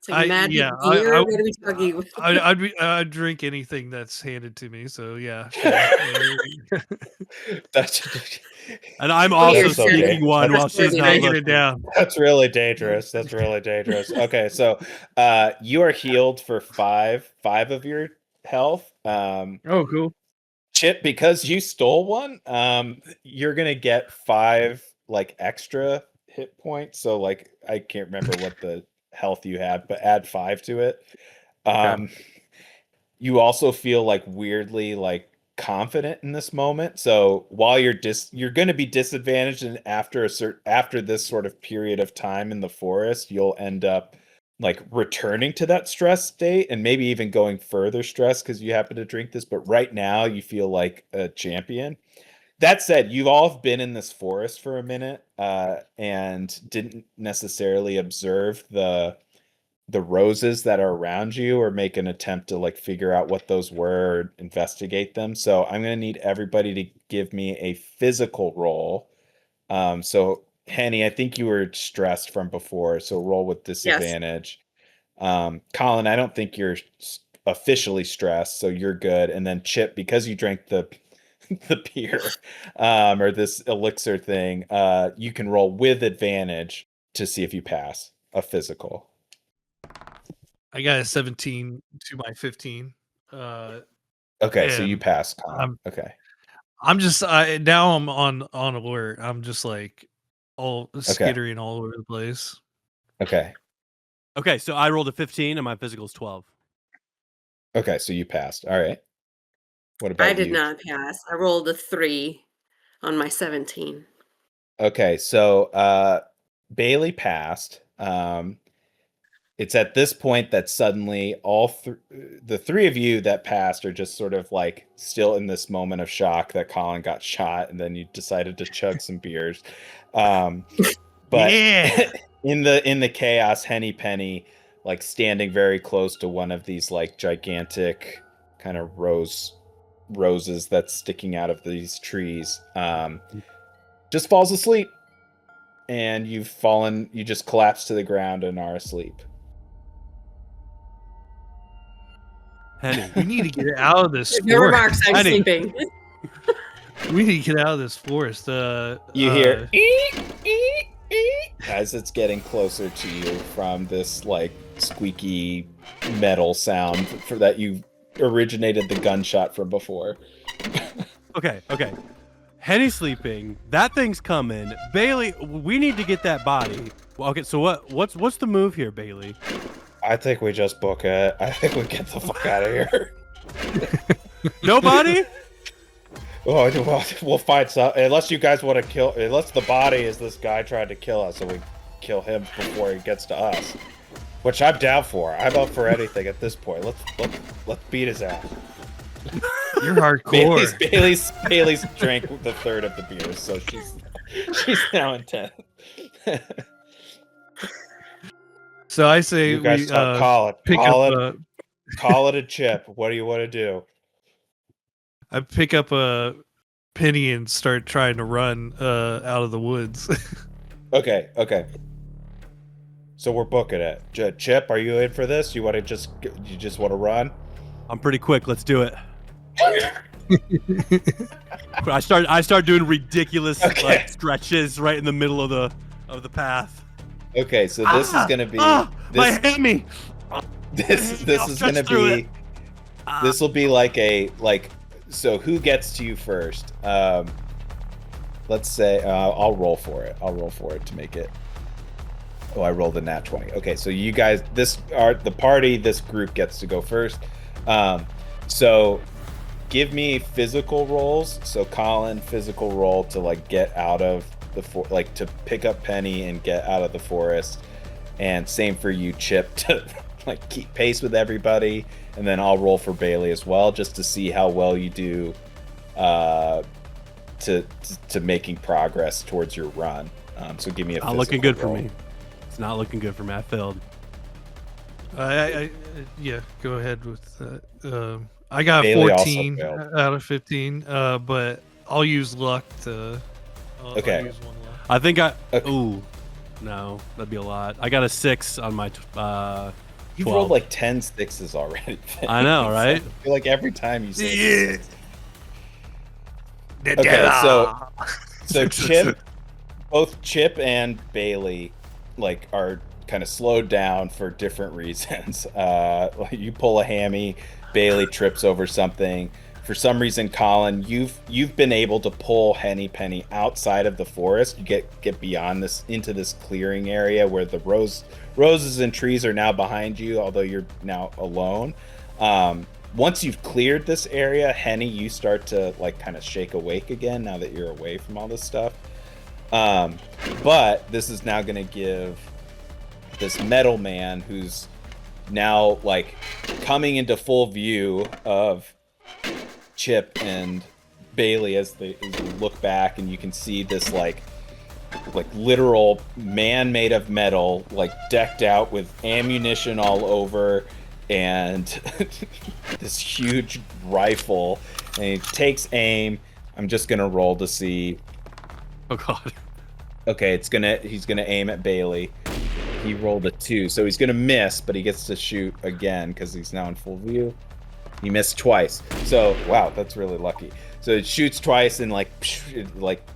It's like magic yeah, beer. What are we talking about? I'd drink anything that's handed to me. So yeah, sure. That's And I'm What are also your so sneaking gay. one That's while she's not Taking it looking. down. That's really dangerous. That's really dangerous. Okay, so you are healed for five of your health. Oh, cool. Chip, because you stole one, you're gonna get 5 like extra hit points. So like I can't remember what the health you had, but add 5 to it. Um you also feel like weirdly like confident in this moment. So while you're going to be disadvantaged, and after this sort of period of time in the forest, you'll end up like returning to that stress state and maybe even going further stress because you happen to drink this. But right now you feel like a champion. That said, you've all been in this forest for a minute and didn't necessarily observe the roses that are around you or make an attempt to like figure out what those were or investigate them. So I'm going to need everybody to give me a physical roll. So Henny, I think you were stressed from before, so roll with Yes. disadvantage. Colin, I don't think you're officially stressed, so you're good. And then Chip, because you drank the the beer or this elixir thing, you can roll with advantage to see if you pass a physical. I got a 17 to my 15. Okay, so you And pass, Colin. I'm Okay. I'm just now I'm on alert. I'm just like all skittering all over the place. Okay. Okay, so I rolled a 15 and my physical's 12. Okay, so you passed. All right. What about I did you? not pass. I rolled a 3 on my 17. Okay, so Bailey passed. It's at this point that suddenly the 3 of you that passed are just sort of like still in this moment of shock that Colin got shot, and then you decided to chug some beers. But Yeah. in the chaos, Henny Penny, like standing very close to one of these like gigantic kind of roses that's sticking out of these trees, just falls asleep, and you just collapse to the ground and are asleep. Henny. We need to get out of this No forest. remarks. I'm Henny. sleeping. We need to get out of this forest. You hear as it's getting closer to you from this like squeaky metal sound for that you originated the gunshot from before. Okay. Henny's sleeping. That thing's coming. Bailey, we need to get that body. Well, okay, so what's the move here, Bailey? I think we just book it. I think we get the fuck out of here. Nobody? Oh, well, we'll find some. Unless you guys want to kill. Unless the body is this guy trying to kill us, and we kill him before he gets to us. Which I'm down for. I'm up for anything at this point. Let's beat his ass. You're hardcore. Bailey's drank the third of the beer, so she's now in 10. So I say You guys we call it. pick Call it a Chip. What do you want to do? I pick up a penny and start trying to run out of the woods. Okay. So we're booking it. Chip, are you in for this? You just want to run? I'm pretty quick. Let's do it. I start doing ridiculous like stretches right in the middle of the path. Okay, so this is gonna be my hammy. This is gonna be this will be like so who gets to you first? Let's say I'll roll for it. To make it. Oh, I rolled a nat 20. Okay, so you guys, this group gets to go first. So give me physical rolls. So Colin, physical roll to like get out of to pick up Penny and get out of the forest. And same for you, Chip, to like keep pace with everybody. And then I'll roll for Bailey as well, just to see how well you do to making progress towards your run. So give me a Not looking good roll. for me. It's not looking good for me. I failed. Yeah, go ahead with that. I got Bailey 14 also failed. out of 15, but I'll use luck to. Okay. I'll use one luck. I think Okay. Ooh, no, that'd be a lot. I got a 6 on my You've 12. rolled like 10 sixes already. I know, right? I feel like every time you say Yeah. Okay, so both Chip and Bailey like are kind of slowed down for different reasons. You pull a hammy, Bailey trips over something. For some reason, Colin, you've been able to pull Henny Penny outside of the forest. You get beyond this into this clearing area where the roses and trees are now behind you, although you're now alone. Once you've cleared this area, Henny, you start to like kind of shake awake again now that you're away from all this stuff. But this is now going to give this metal man, who's now like coming into full view of Chip and Bailey as you look back, and you can see this like literal man made of metal, like decked out with ammunition all over, and this huge rifle, and he takes aim. I'm just gonna roll to see. Oh god. Okay, he's gonna aim at Bailey. He rolled a 2, so he's gonna miss, but he gets to shoot again because he's now in full view. He missed twice. So wow, that's really lucky. So it shoots twice and like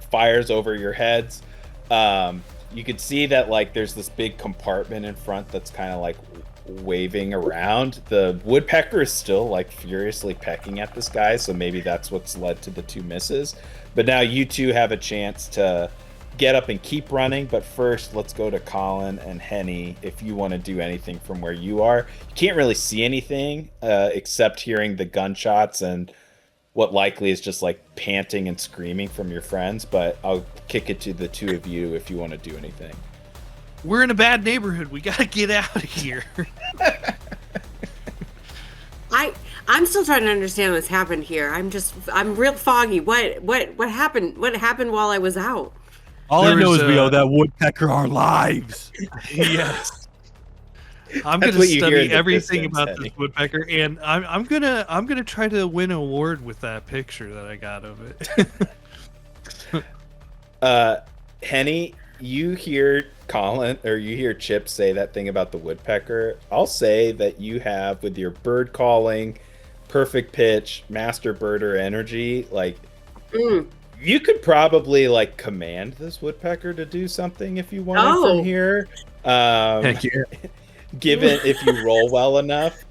fires over your heads. You could see that like there's this big compartment in front that's kind of like waving around. The woodpecker is still like furiously pecking at this guy, so maybe that's what's led to the 2 misses. But now you two have a chance to get up and keep running, but first let's go to Colin and Henny if you want to do anything from where you are. You can't really see anything except hearing the gunshots and what likely is just like panting and screaming from your friends, but I'll kick it to the 2 of you if you want to do anything. We're in a bad neighborhood. We gotta get out of here. I'm still trying to understand what's happened here. I'm real foggy. What happened? What happened while I was out? All There I know was, is we owe that woodpecker our lives. Yes. I'm That's gonna what you hear in study the everything distance, about Henny. this woodpecker, and I'm gonna try to win an award with that picture that I got of it. Henny, you hear Colin or you hear Chip say that thing about the woodpecker. I'll say that you have, with your bird calling, perfect pitch, master birder energy, like you could probably like command this woodpecker to do something if you wanted from here. Heck yeah. Given if you roll well enough.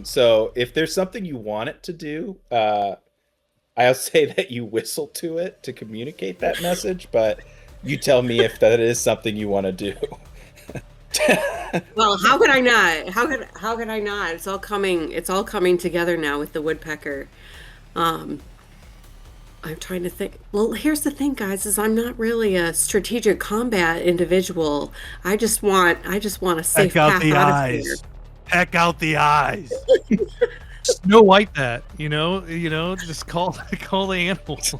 So if there's something you want it to do, I'll say that you whistle to it to communicate that message, but you tell me if that is something you want to do. Well, how could I not? How could I not? It's all coming together now with the woodpecker. I'm trying to think. Well, here's the thing, guys, is I'm not really a strategic combat individual. I just want a safe Heck out path the out of here. eyes. Heck out the eyes. Snow White that, you know, just call the animals.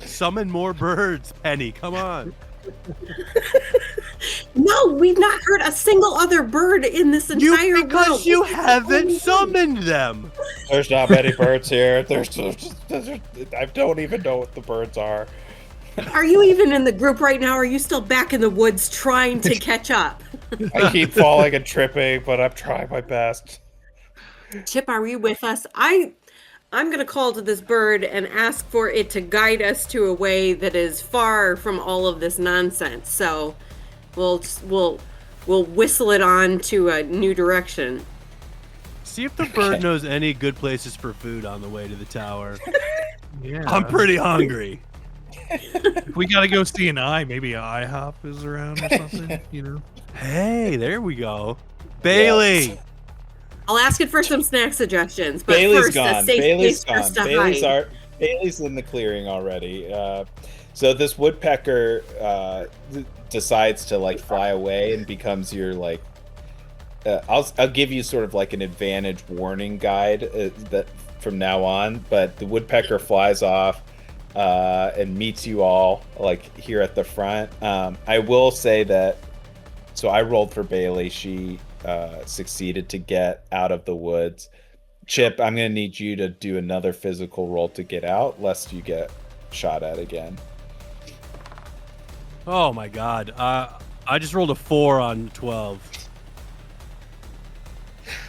Summon more birds, Penny. Come on. No, we've not heard a single other bird in this entire world. Because you haven't summoned them. There's not many birds here. I don't even know what the birds are. Are you even in the group right now? Or are you still back in the woods trying to catch up? I keep falling and tripping, but I'm trying my best. Chip, are you with us? I'm going to call to this bird and ask for it to guide us to a way that is far from all of this nonsense. So we'll whistle it on to a new direction. See if the bird knows any good places for food on the way to the tower. Yeah. I'm pretty hungry. We gotta go see an eye. Maybe an IHOP is around or something, you know? Hey, there we go. Bailey. Yes. I'll ask it for some snack suggestions, but Bailey's first, gone. a safe Bailey's place for us gone. to Bailey's hide. Bailey's in the clearing already. So this woodpecker decides to like fly away and becomes your like. I'll give you sort of like an advantage warning guide that from now on. But the woodpecker flies off and meets you all like here at the front. I will say that. So I rolled for Bailey. She succeeded to get out of the woods. Chip, I'm going to need you to do another physical roll to get out, lest you get shot at again. Oh my god. I just rolled a 4 on 12.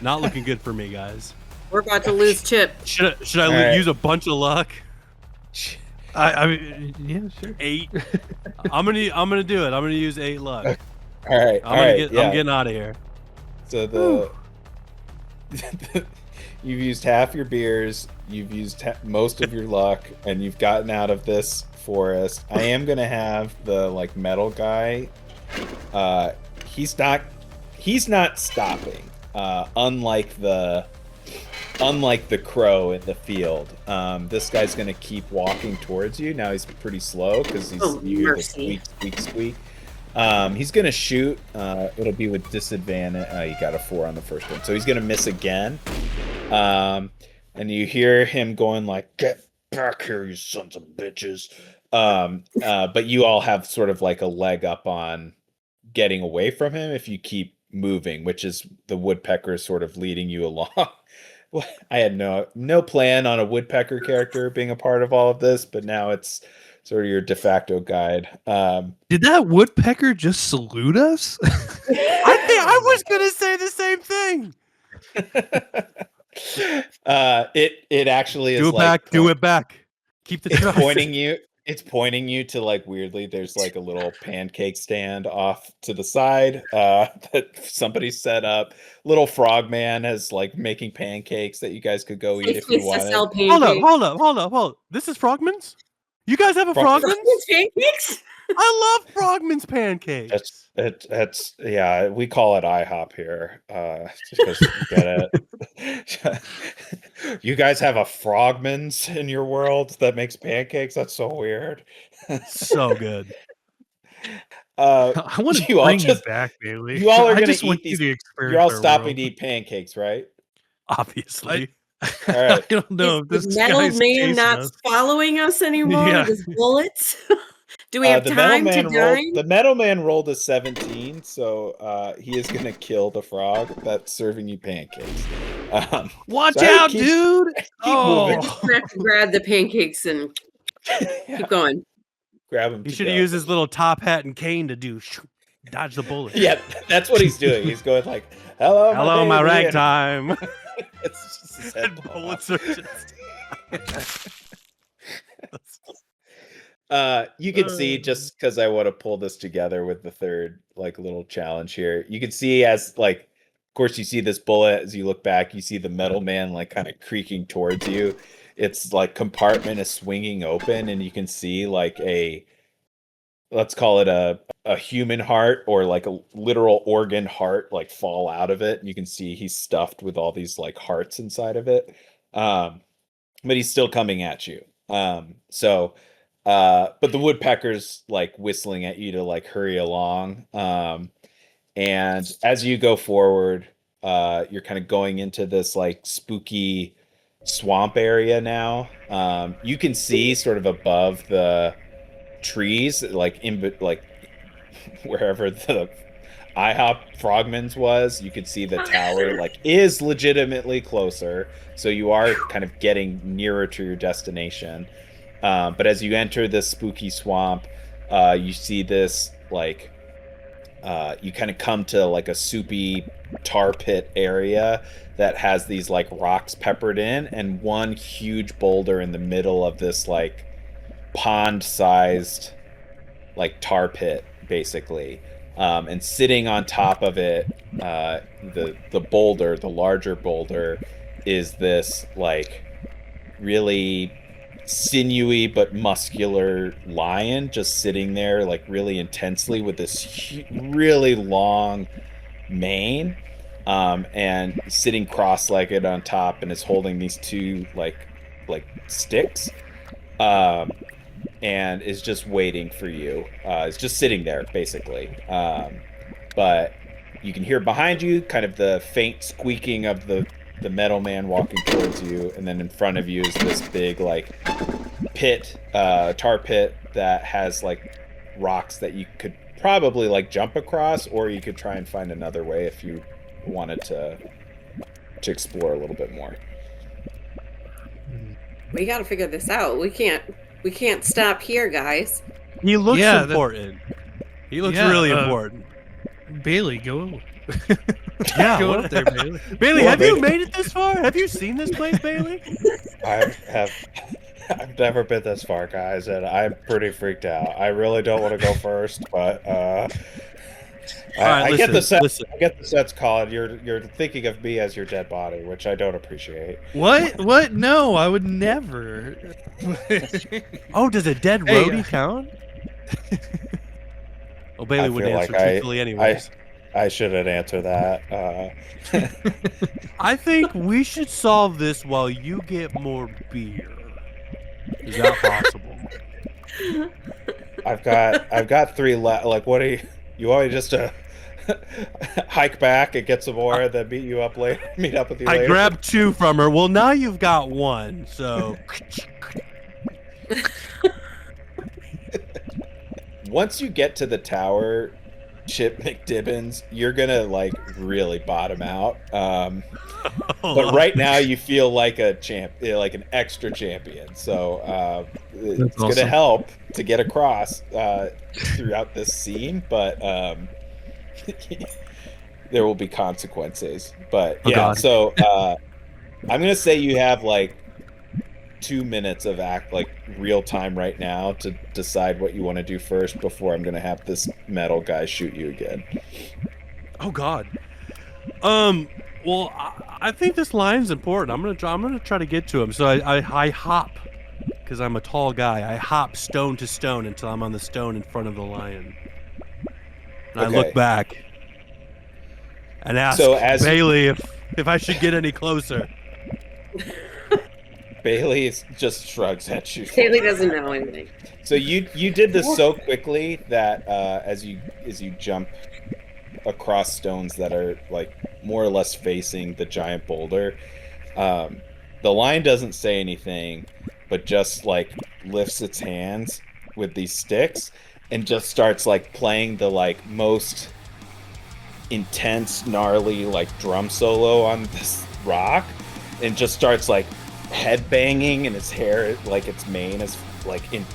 Not looking good for me, guys. We're about to lose Chip. Should I right. use a bunch of luck? I mean, yeah, sure. 8. I'm gonna do it. I'm gonna use 8 luck. All right. I'm getting out of here. So you've used half your beers, you've used most of your luck, and you've gotten out of this forest. I am gonna have the like metal guy. He's not stopping. Unlike the crow in the field, this guy's gonna keep walking towards you. Now he's pretty slow because you hear the squeak, squeak, squeak. He's gonna shoot. It'll be with disadvantage. You got a 4 on the first one, so he's gonna miss again. And you hear him going like, "Get back here, you sons of bitches!" But you all have sort of like a leg up on getting away from him if you keep moving, which is the woodpecker sort of leading you along. I had no plan on a woodpecker character being a part of all of this, but now it's sort of your de facto guide. Did that woodpecker just salute us? I was gonna say the same thing. It actually is Do it back. Keep the trust. It's pointing you to like weirdly. There's like a little pancake stand off to the side that somebody set up. Little frogman is like making pancakes that you guys could go eat if you wanted. Hold up. This is Frogman's? You guys have a Frogman's? Pancakes? I love Frogman's pancakes. That's yeah. We call it IHOP here, just because you get it. You guys have a Frogman's in your world that makes pancakes. That's so weird. So good. I want to bring you back, Bailey. You all are going to eat these. You're all stopping to eat pancakes, right? Obviously. All right. I don't know. Is the metal man not following us anymore with his bullets? Do we have time to dine? The metal man rolled a 17, so he is going to kill the frog that's serving you pancakes. Watch out, dude! We're just gonna have to grab the pancakes and keep going. Grab him. He should have used his little top hat and cane to dodge the bullet. Yeah, that's what he's doing. He's going like, "Hello, my ragtime." It's just his And bullets are you can see, just because I want to pull this together with the third like little challenge here, you can see as like, of course you see this bullet as you look back, you see the metal man like kind of creaking towards you. It's like compartment is swinging open and you can see like let's call it a human heart or like a literal organ heart like fall out of it. You can see he's stuffed with all these like hearts inside of it. But he's still coming at you. But the woodpecker's like whistling at you to like hurry along. And as you go forward, you're kind of going into this like spooky swamp area now. You can see sort of above the trees, like wherever the IHOP Frogman's was, you could see the tower like is legitimately closer. So you are kind of getting nearer to your destination. But as you enter this spooky swamp, you see this like you kind of come to like a soupy tar pit area that has these like rocks peppered in and one huge boulder in the middle of this like pond-sized like tar pit basically. And sitting on top of it, the boulder, the larger boulder, is this like really sinewy but muscular lion just sitting there like really intensely with this really long mane, and sitting cross-legged on top, and is holding these two like sticks, and is just waiting for you. It's just sitting there basically, but you can hear behind you kind of the faint squeaking of the metal man walking towards you, and then in front of you is this big like pit, tar pit that has like rocks that you could probably like jump across, or you could try and find another way if you wanted to explore a little bit more. We got to figure this out. We can't stop here, guys. He looks important. He looks really important. Bailey, go. Yeah, Go what- up there, Bailey. Bailey, Well, have you Bailey- made it this far? Have you seen this place, Bailey? I've never been this far, guys, and I'm pretty freaked out. I really don't want to go first, but right, I get the sense. listen. I get the sense, Colin. You're thinking of me as your dead body, which I don't appreciate. What? What? No, I would never. Oh, does a dead Hey, roadie count? Well, Bailey I would feel answer like truthfully anyways. I shouldn't answer that. I think we should solve this while you get more beer. Is that possible? I've got 3 left. Like, what are you want me just to hike back and get some more, and then meet up with you I later? grabbed 2 from her. Well, now you've got 1. So Once you get to the tower, Chip McDibbens, you're gonna like really bottom out. But right now you feel like a like an extra champion. So it's awesome. gonna help to get across throughout this scene, but there will be consequences. But Oh, yeah, God. so I'm gonna say you have like 2 minutes of real time right now to decide what you want to do first before I'm gonna have this metal guy shoot you again. Oh God. Well, I think this line's important. I'm gonna try to get to him. So I hop, because I'm a tall guy. I hop stone to stone until I'm on the stone in front of the lion. And I Okay. look back and ask So as- Bailey if I should get any closer. Bailey just shrugs at you. Haley doesn't know anything. So you did this so quickly that as you jump across stones that are like more or less facing the giant boulder, the lion doesn't say anything, but just like lifts its hands with these sticks and just starts like playing the like most intense, gnarly like drum solo on this rock, and just starts like head banging, and his hair, like its mane, is like in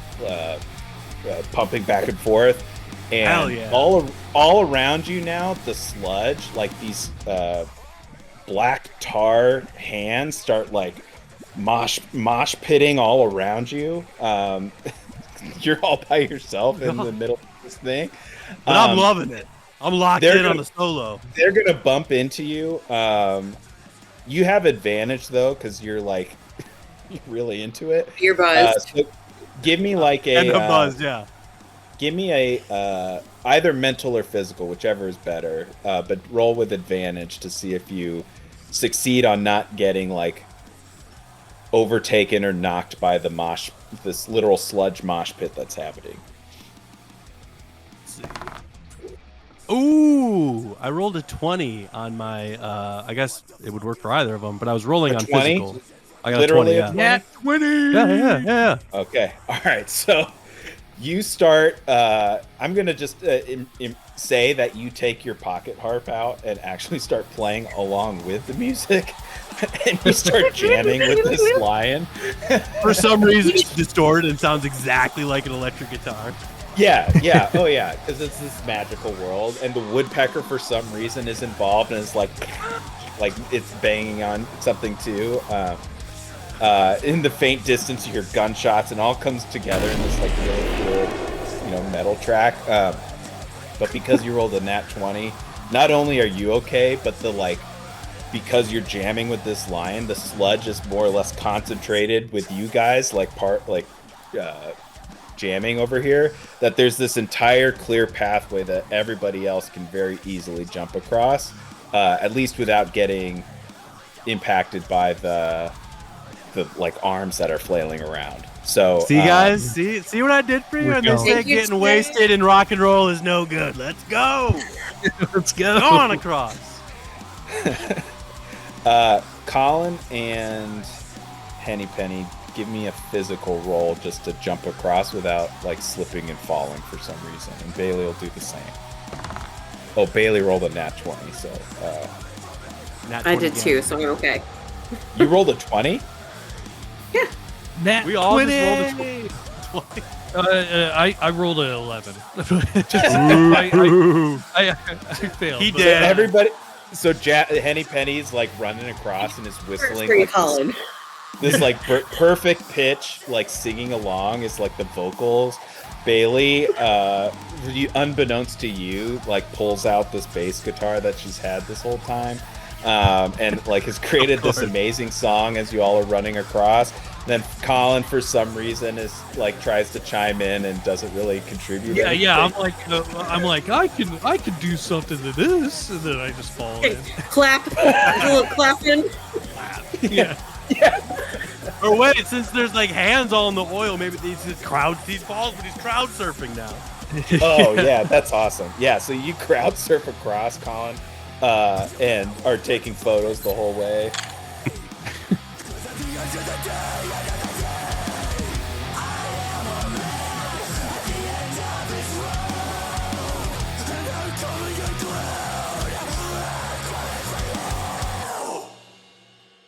pumping back and forth, and Hell yeah. all around you now, the sludge, like these black tar hands start like mosh pitting all around you. You're all by yourself in the middle of this thing, But I'm loving it. I'm locked they're in on gonna- the solo. they're gonna bump into you. You have advantage though, because you're like really into it. You're buzzed. So give me like And the a buzz, yeah. give me a either mental or physical, whichever is better. But roll with advantage to see if you succeed on not getting like overtaken or knocked by this literal sludge mosh pit that's happening. Ooh, I rolled a 20 on my, I guess it would work for either of them, but I was rolling A on 20? physical. I got Literally a 20, yeah. a 20? 20. Yeah. Okay. All right. So you start. I'm gonna just say that you take your pocket harp out and actually start playing along with the music, and you start jamming with this lion. For some reason, it's distorted and sounds exactly like an electric guitar. Yeah. Oh yeah. Because it's this magical world, and the woodpecker for some reason is involved, and it's like it's banging on something too. In the faint distance, you hear gunshots, and all comes together in this like really cool, metal track. But because you rolled a nat 20, not only are you okay, but because you're jamming with this lion, the sludge is more or less concentrated with you guys, jamming over here. That there's this entire clear pathway that everybody else can very easily jump across, at least without getting impacted by the arms that are flailing around. So See, guys? See what I did for you? We're And they going. say Thank you, getting Snake. wasted in rock and roll is no good. Let's go. Let's go. Go on across. Colin and Henny Penny, give me a physical roll just to jump across without slipping and falling for some reason, and Bailey will do the same. Oh, Bailey rolled a nat 20, so Nat I 20 did again. too, so I'm okay. you rolled a 20. Nat We all 20. just rolled a 20. I rolled an 11. I failed. He but, did. Everybody. So Henny Penny's like running across and is whistling Great, like Colin. this like perfect pitch, like singing along is like the vocals. Bailey, unbeknownst to you, like pulls out this bass guitar that she's had this whole time, and like has created this amazing song as you all are running across. Then Colin, for some reason, is like tries to chime in and doesn't really contribute. Yeah. I'm like, I can do something to this, and then I just fall in. Clap, a little clapping. Yeah. Or wait, since there's like hands all in the oil, maybe he's falls, but he's crowd surfing now. Oh yeah, that's awesome. Yeah, so you crowd surf across, Colin, and are taking photos the whole way.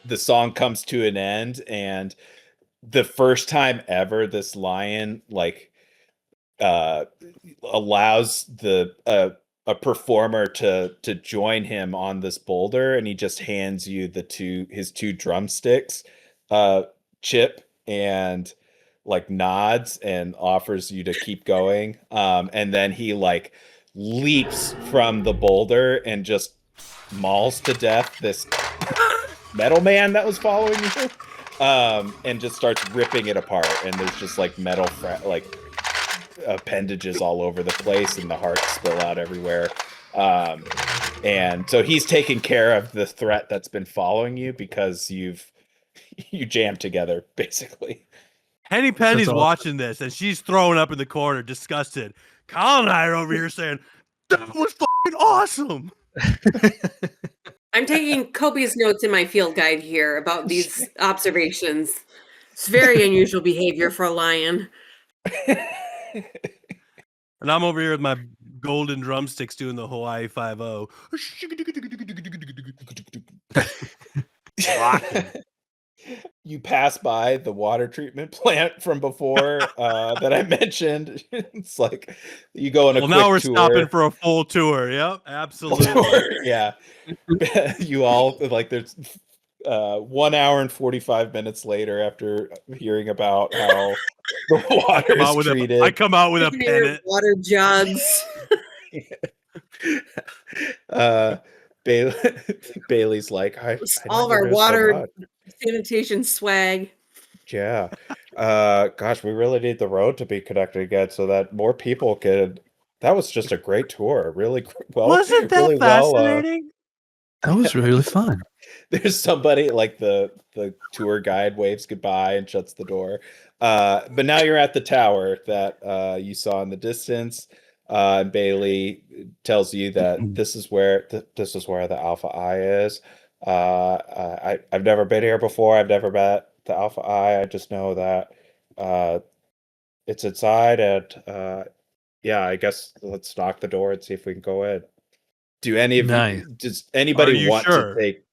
The song comes to an end, and the first time ever this lion like allows a performer to join him on this boulder, and he just hands you his two drumsticks, Chip, and like nods and offers you to keep going, and then he like leaps from the boulder and just mauls to death this metal man that was following you, and just starts ripping it apart, and there's just like metal appendages all over the place, and the hearts spill out everywhere, and so he's taking care of the threat that's been following you because you jammed together basically. Henny Penny's awesome. watching this, and she's throwing up in the corner, disgusted. Colin and I are over here saying, that was fucking awesome. I'm taking copious notes in my field guide here about these observations. It's very unusual behavior for a lion. And I'm over here with my golden drumsticks doing the Hawaii 5-0. You pass by the water treatment plant from before that I mentioned. It's like you go on a quick now we're tour. stopping for a full tour. Yep, absolutely. Yeah. You all like there's 1 hour and 45 minutes later after hearing about how the water is treated. I come out with a pennant. Water jugs. Bailey's like, all of our water sanitation swag. Yeah. Gosh, we really need the road to be connected again so that more people could. That was just a great tour. Really well. Wasn't that really fascinating? That was really fun. There's somebody like the tour guide waves goodbye and shuts the door. But now you're at the tower that you saw in the distance. And Bailey tells you that this is where the Alpha Eye is. I've never been here before. I've never met the Alpha Eye. I just know that it's inside, and yeah, I guess let's knock the door and see if we can go in. Do any of you? Does anybody want to take?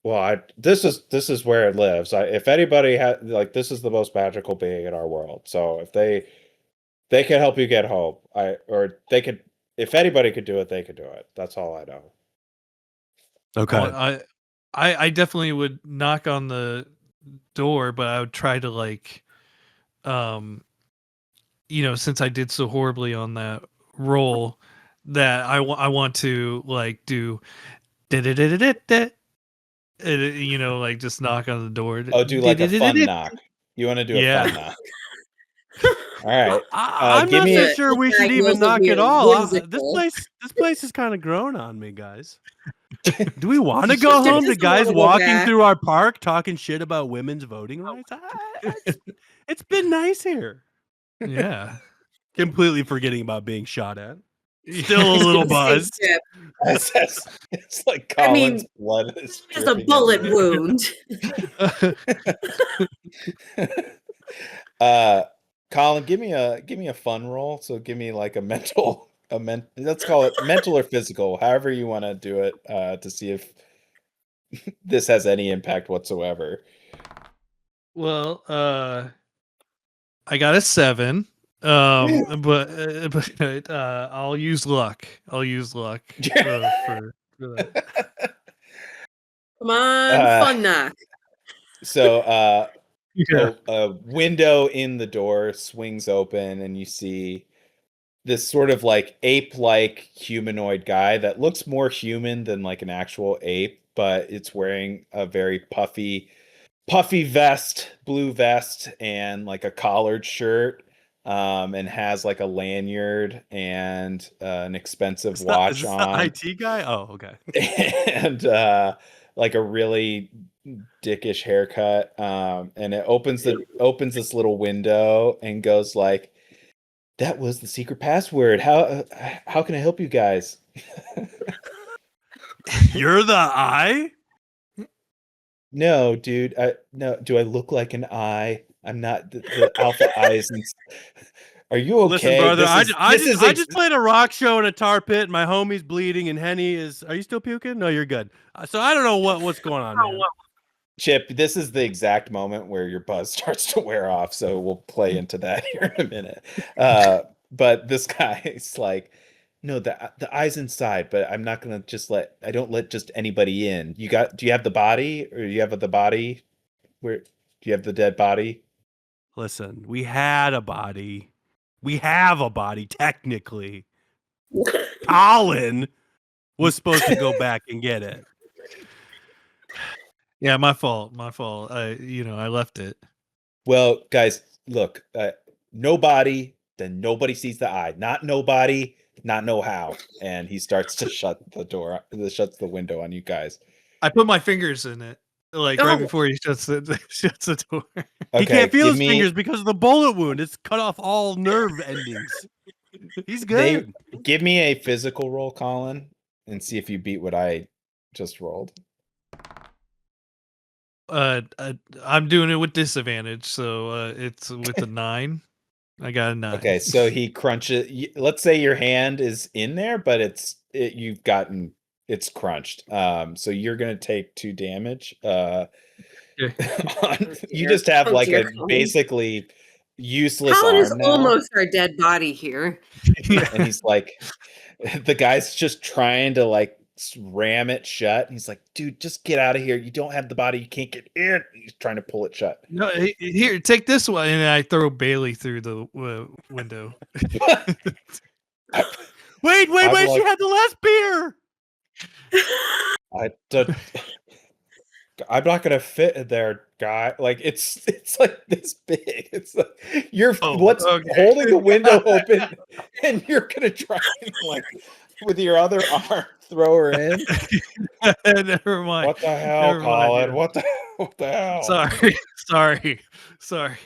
Well, this is where it lives. If anybody had like, this is the most magical being in our world. So if they can help you get home, if anybody could do it, they could do it. That's all I know. Okay. I definitely would knock on the door, but I would try to like, since I did so horribly on that roll, that I want to like do, like just knock on the door. Oh, do like a fun knock. You want to do a fun knock? All right. I'm not so sure we should even knock at all. This place is kind of grown on me, guys. Do we want to go home to guys walking through our park talking shit about women's voting rights? It's been nice here. Yeah. Completely forgetting about being shot at. Still a little buzzed. It's like Colin's blood is just a bullet wound. Colin, give me a fun roll. So give me like let's call it mental or physical, however you want to do it, to see if this has any impact whatsoever. Well, I got a 7. But I'll use luck. I'll use luck for that. Come on, fun knock. So Yeah. a window in the door swings open, and you see this sort of like ape-like humanoid guy that looks more human than like an actual ape, but it's wearing a very puffy vest, blue vest, and like a collared shirt, and has like a lanyard and an expensive Is watch this on, the IT guy? Oh, okay. and like a really dickish haircut. And it opens this little window and goes like, "That was the secret password. How can I help you guys?" You're the eye? No, dude. No. Do I look like an eye? I'm not the alpha eyes. Are you okay? Listen, brother, I this is just played a rock show in a tar pit. And my homie's bleeding, and Henny is. Are you still puking? No, you're good. So I don't know what's going on, man. Chip. This is the exact moment where your buzz starts to wear off. So we'll play into that here in a minute. But this guy is like, no, the eye's inside, but I'm not gonna I don't let just anybody in. Do you have the body, or do you have the body? Where do you have the dead body? Listen, we had a body. We have a body, technically. Colin was supposed to go back and get it. Yeah, my fault. I left it. Well, guys, look, nobody, then nobody sees the eye. Not nobody, not know how. And he starts to shut the door, shuts the window on you guys. I put my fingers in it, like right before he shuts the door. Okay, He can't feel his fingers because of the bullet wound. It's cut off all nerve endings. He's good. Give me a physical roll, Colin, and see if you beat what I just rolled. I'm doing it with disadvantage, so it's with a 9. I got a 9. Okay, so he crunches. Let's say your hand is in there, but it's crunched. So you're gonna take 2 damage. You just have like a basically useless Colin is arm now. almost our dead body here. And he's like, the guy's just trying to like ram it shut. And he's like, dude, just get out of here. You don't have the body. You can't get in. He's trying to pull it shut. No, here, take this one. And I throw Bailey through the window. Wait, she had the last beer. I'm not gonna fit in there, guy. Like it's like this big. It's like holding the window open, and you're gonna try and like with your other arm throw her in. Never mind. What the hell, Colin? What the hell? Sorry.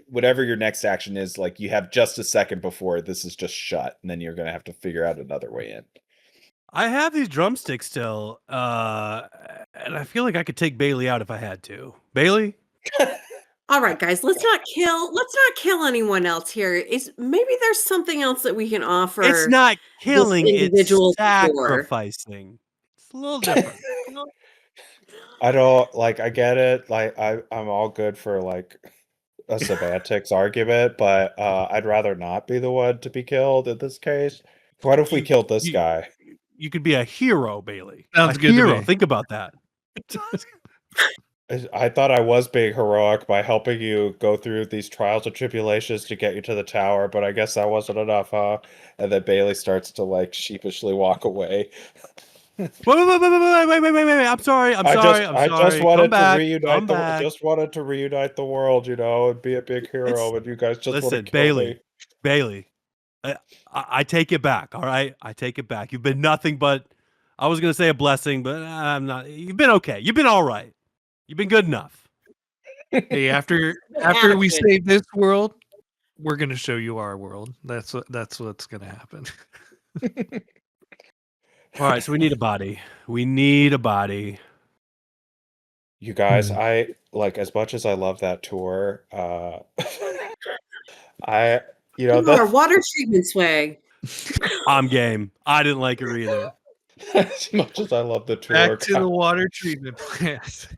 Whatever your next action is, like you have just a second before this is just shut, and then you're gonna have to figure out another way in. I have these drumsticks still, and I feel like I could take Bailey out if I had to. Bailey? All right, guys, let's not kill anyone else here. Maybe there's something else that we can offer. It's not killing, it's for. sacrificing. It's a little different. I don't like. I get it. Like I'm all good for like a semantics argument, but I'd rather not be the one to be killed in this case. What if we killed this guy? You could be a hero, Bailey. Sounds a good hero. to me. Think about that. I thought I was being heroic by helping you go through these trials and tribulations to get you to the tower, but I guess that wasn't enough, huh? And then Bailey starts to like sheepishly walk away. Wait! I'm sorry. I just wanted to reunite. I just wanted to reunite the world, and be a big hero. But you guys just want to kill me. Bailey. I take it back. All right, I take it back. You've been nothing but, I was gonna say a blessing, but I'm not. You've been okay. You've been all right. You've been good enough. Hey, after we save this world, we're gonna show you our world. That's what's gonna happen. All right, so we need a body. You guys, I like, as much as I love that tour, Our water treatment swag. I'm game. I didn't like it either. As much as I love the tour, Back to the water treatment plant.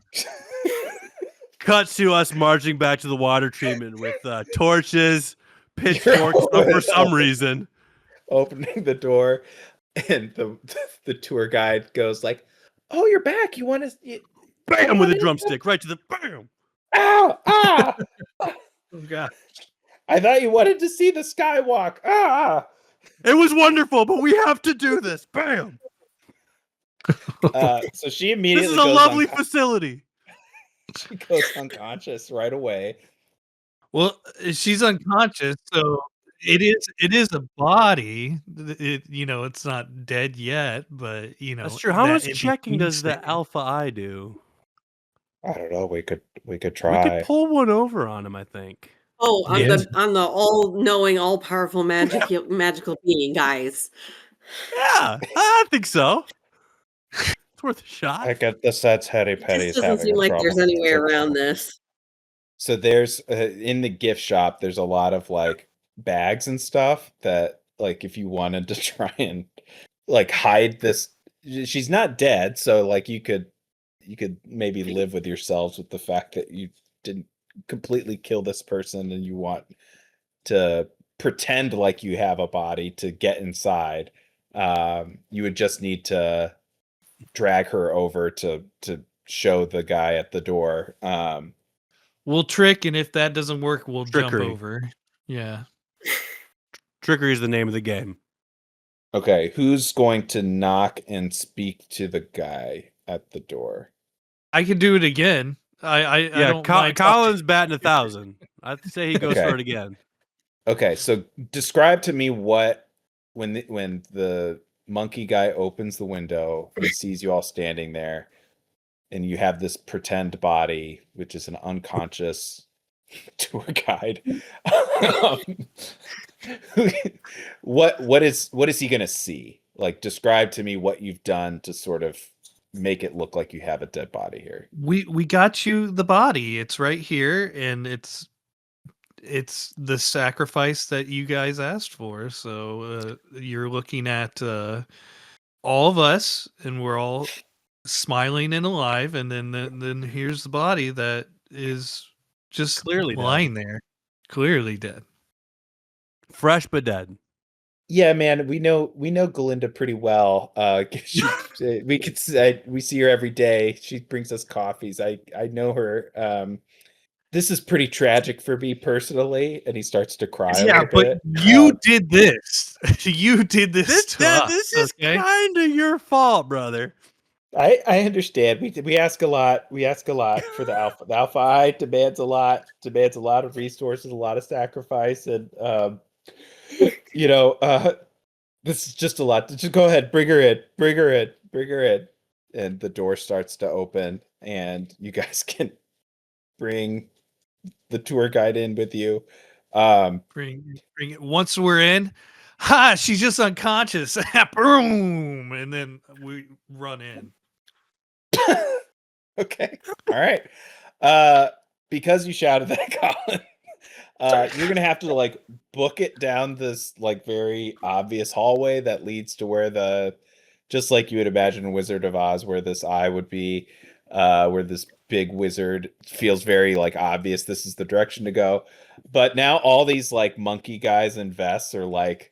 Cut to us marching back to the water treatment with torches, pitchforks for some reason. Opening the door, and the tour guide goes like, "Oh, you're back. You want to Bam with a drumstick right to the bam. Ow! Ah! Oh god. I thought you wanted to see the skywalk. Ah! It was wonderful, but we have to do this. Bam. So she immediately This is a goes lovely facility. She goes unconscious right away. Well, she's unconscious, so it is a body. It's not dead yet, but That's true. How much in checking between does the state- alpha eye do? I don't know. We could We try. could pull one over on him, I think. Oh, on Yes. the all-knowing, all-powerful magical being, guys. Yeah, I think so. It's worth a shot. I get the sense Henny It Penny's just doesn't having seem a like trouble. there's any way around this. So there's in the gift shop, there's a lot of like bags and stuff that like if you wanted to try and like hide this, she's not dead, so like you could maybe live with yourselves with the fact that you didn't completely kill this person and you want to pretend like you have a body to get inside. You would just need to drag her over to show the guy at the door. We'll trick, and if that doesn't work, we'll Trickery. jump over. Yeah. Trickery is the name of the game. Okay, who's going to knock and speak to the guy at the door? I can do it again. I don't mind Colin's batting 1,000. I'd say he goes Okay. for it again. Okay, so describe to me what when the monkey guy opens the window, he sees you all standing there, and you have this pretend body, which is an unconscious tour guide. What is he gonna see? Like, describe to me what you've done to sort of make it look like you have a dead body here. We got you the body. It's right here, and it's the sacrifice that you guys asked for. So you're looking at all of us, and we're all smiling and alive, and then here's the body that is just Clearly dead. lying there, clearly dead. Fresh but dead. Yeah, man, we know Galinda pretty well. We could say we see her every day. She brings us coffees. I know her. This is pretty tragic for me personally, and he starts to cry. a Yeah, little but bit. you did this. You did this to us. This is okay? kind of your fault, brother. I understand. We ask a lot. We ask a lot for the alpha. The alpha eye demands a lot. Demands a lot of resources, a lot of sacrifice, and this is just a lot. Just go ahead, bring her in, bring her in, bring her in, and the door starts to open, and you guys can bring the tour guide in with you. Bring it. Once we're in, she's just unconscious. Boom, and then we run in. Okay, all right. Because you shouted that, Colin. You're gonna have to like book it down this like very obvious hallway that leads to where just like you would imagine Wizard of Oz, where this eye would be, where this big wizard feels very like obvious this is the direction to go. But now all these like monkey guys in vests are like,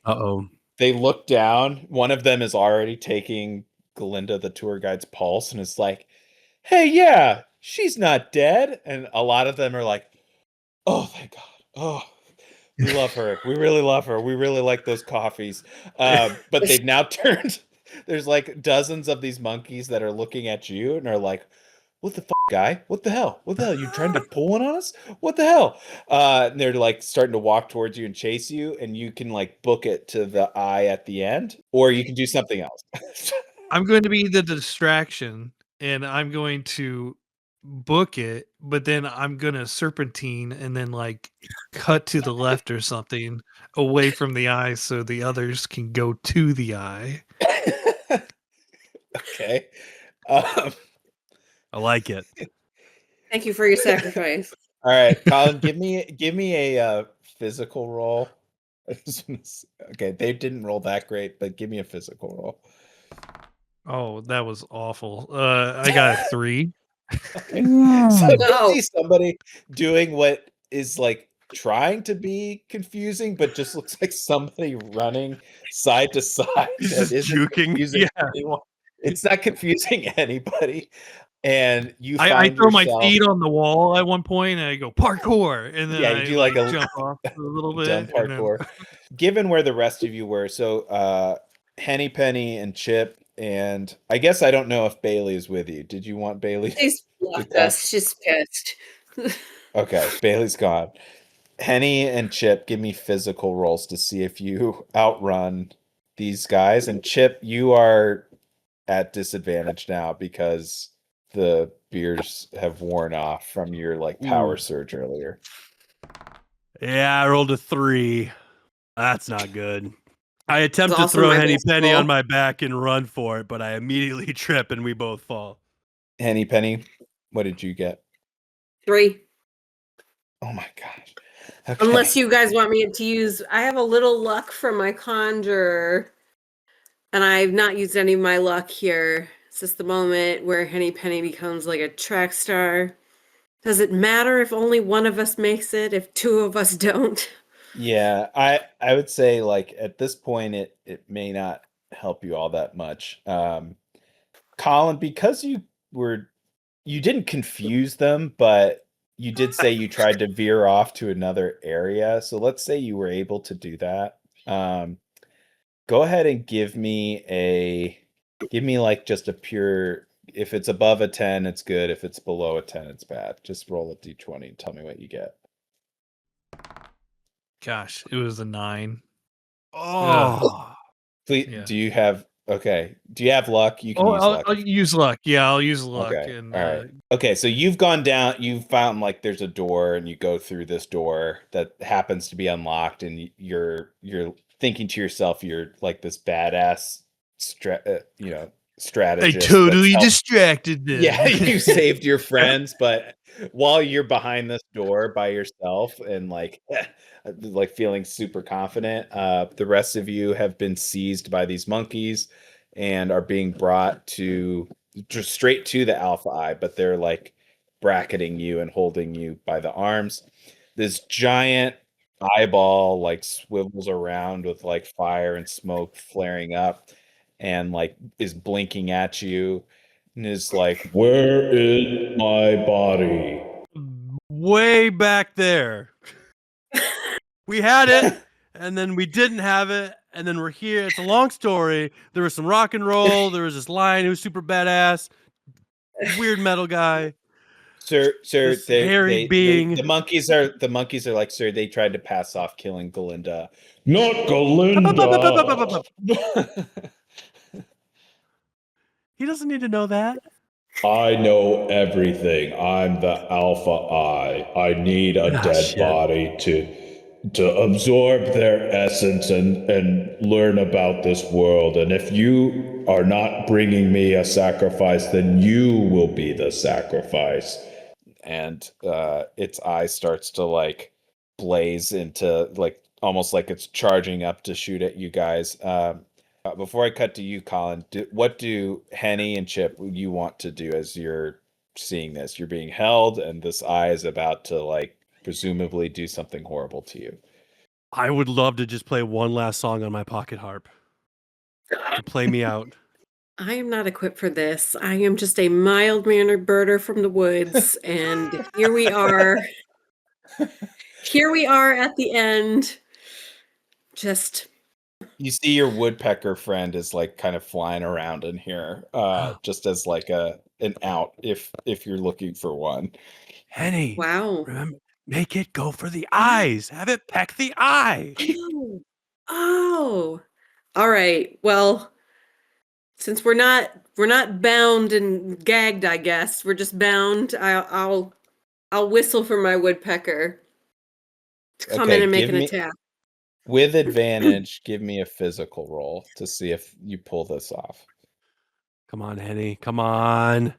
they look down. One of them is already taking Galinda, the tour guide's pulse, and is like, "Hey, yeah, she's not dead." And a lot of them are like, "Oh, thank God. Oh, we love her. We really love her. We really like those coffees." But they've now turned. There's like dozens of these monkeys that are looking at you and are like, "What the guy? What the hell? What the hell? You trying to pull one on us? What the hell?" And they're like starting to walk towards you and chase you, and you can like book it to the eye at the end, or you can do something else. I'm going to be the distraction, and I'm going to book it, but then I'm gonna serpentine and then like cut to the left or something away from the eye so the others can go to the eye. Okay. I like it. Thank you for your sacrifice. All right, Colin, give me a physical roll. Okay, they didn't roll that great, but give me a physical roll. Oh, that was awful. I got a 3. Okay. So you No. see somebody doing what is like trying to be confusing, but just looks like somebody running side to side He's that just isn't juking. confusing Yeah. anyone. It's not confusing anybody. And you I find throw my yourself, feet on the wall at one point and I go parkour, and then yeah, you I do like a jump off a little dumb bit, and then parkour. Given where the rest of you were, so Henny Penny and Chip, and I guess I don't know if Bailey is with you. Did you want Bailey She's to left come? us. She's pissed. Okay, Bailey's gone. Henny and Chip, give me physical rolls to see if you outrun these guys. And Chip, you are at disadvantage now because the beers have worn off from your like power Ooh. surge earlier. Yeah, I rolled a 3. That's not good. I attempt to Also throw my Henny best Penny roll. on my back and run for it, but I immediately trip and we both fall. Henny Penny, what did you get? 3. Oh my gosh. Okay. Unless you guys want me to use, I have a little luck from my conjure, and I've not used any of my luck here. It's just the moment where Henny Penny becomes like a track star. Does it matter if only one of us makes it, if two of us don't? Yeah, I would say like at this point it may not help you all that much. Colin, because you didn't confuse them, but you did say you tried to veer off to another area. So let's say you were able to do that. Go ahead and give me like just a pure, if it's above a 10, it's good. If it's below a 10, it's bad. Just roll a d20 and tell me what you get. gosh, it was a 9. Oh. Please, Yeah. do you have luck? You can use luck. I'll use luck. Yeah, I'll use luck. Okay. And All right. Okay. So you've gone down, you've found like there's a door and you go through this door that happens to be unlocked and you're thinking to yourself, you're like this badass I strategist. totally that's distracted them. yeah, you saved your friends, but while you're behind this door by yourself and like feeling super confident, the rest of you have been seized by these monkeys and are being brought to just straight to the Alpha Eye, but they're like bracketing you and holding you by the arms. This giant eyeball like swivels around with like fire and smoke flaring up and like is blinking at you and is like, "Where is my body?" Way back there. We had it, and then we didn't have it, and then we're here. It's a long story. There was some rock and roll. There was this lion who was super badass. Weird metal guy. Sir, This hairy being. the monkeys are like, "Sir, they tried to pass off killing Galinda." Not Galinda. He doesn't need to know that. I know everything. I'm the Alpha Eye. I need a dead Shit. body to absorb their essence and learn about this world. And if you are not bringing me a sacrifice, then you will be the sacrifice. And its eye starts to like blaze into like almost like it's charging up to shoot at you guys. Before I cut to you, Colin, what do Henny and Chip you want to do as you're seeing this? You're being held, and this eye is about to like presumably do something horrible to you. I would love to just play one last song on my pocket harp to play me out. I am not equipped for this. I am just a mild-mannered birder from the woods, and here we are. Here we are at the end. Just You see your woodpecker friend is like kind of flying around in here, just as like an out if you're looking for one. Henny, wow. remember, make it go for the eyes. Have it peck the eye. Oh. Oh. All right. Well, since we're not bound and gagged, I guess we're just bound. I'll whistle for my woodpecker to come in Okay, and make give an me attack. with advantage. Give me a physical roll to see if you pull this off. Come on, Henny. Come on.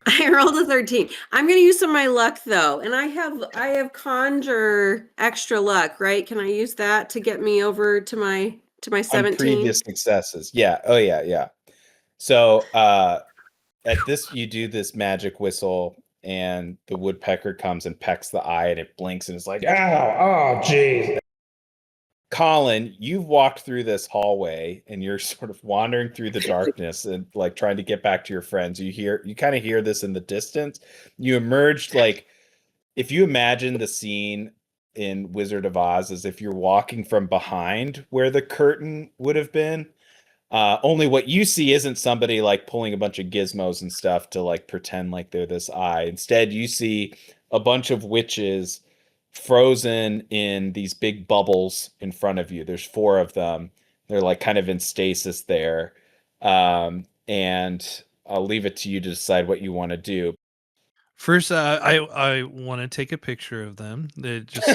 I rolled a 13. I'm gonna use some of my luck though, and I have conjure extra luck, right? Can I use that to get me over to my On 17? previous successes. Yeah. Oh yeah, yeah. So at this, you do this magic whistle, and the woodpecker comes and pecks the eye, and it blinks, and it's like, ow, oh, jeez. Colin, you've walked through this hallway, and you're sort of wandering through the darkness and like trying to get back to your friends. You kind of hear this in the distance. You emerged like, if you imagine the scene in Wizard of Oz as if you're walking from behind where the curtain would have been. Only what you see isn't somebody like pulling a bunch of gizmos and stuff to like pretend like they're this eye. Instead, you see a bunch of witches frozen in these big bubbles in front of you. There's 4 of them. They're like kind of in stasis there. And I'll leave it to you to decide what you want to do. First, I want to take a picture of them. It just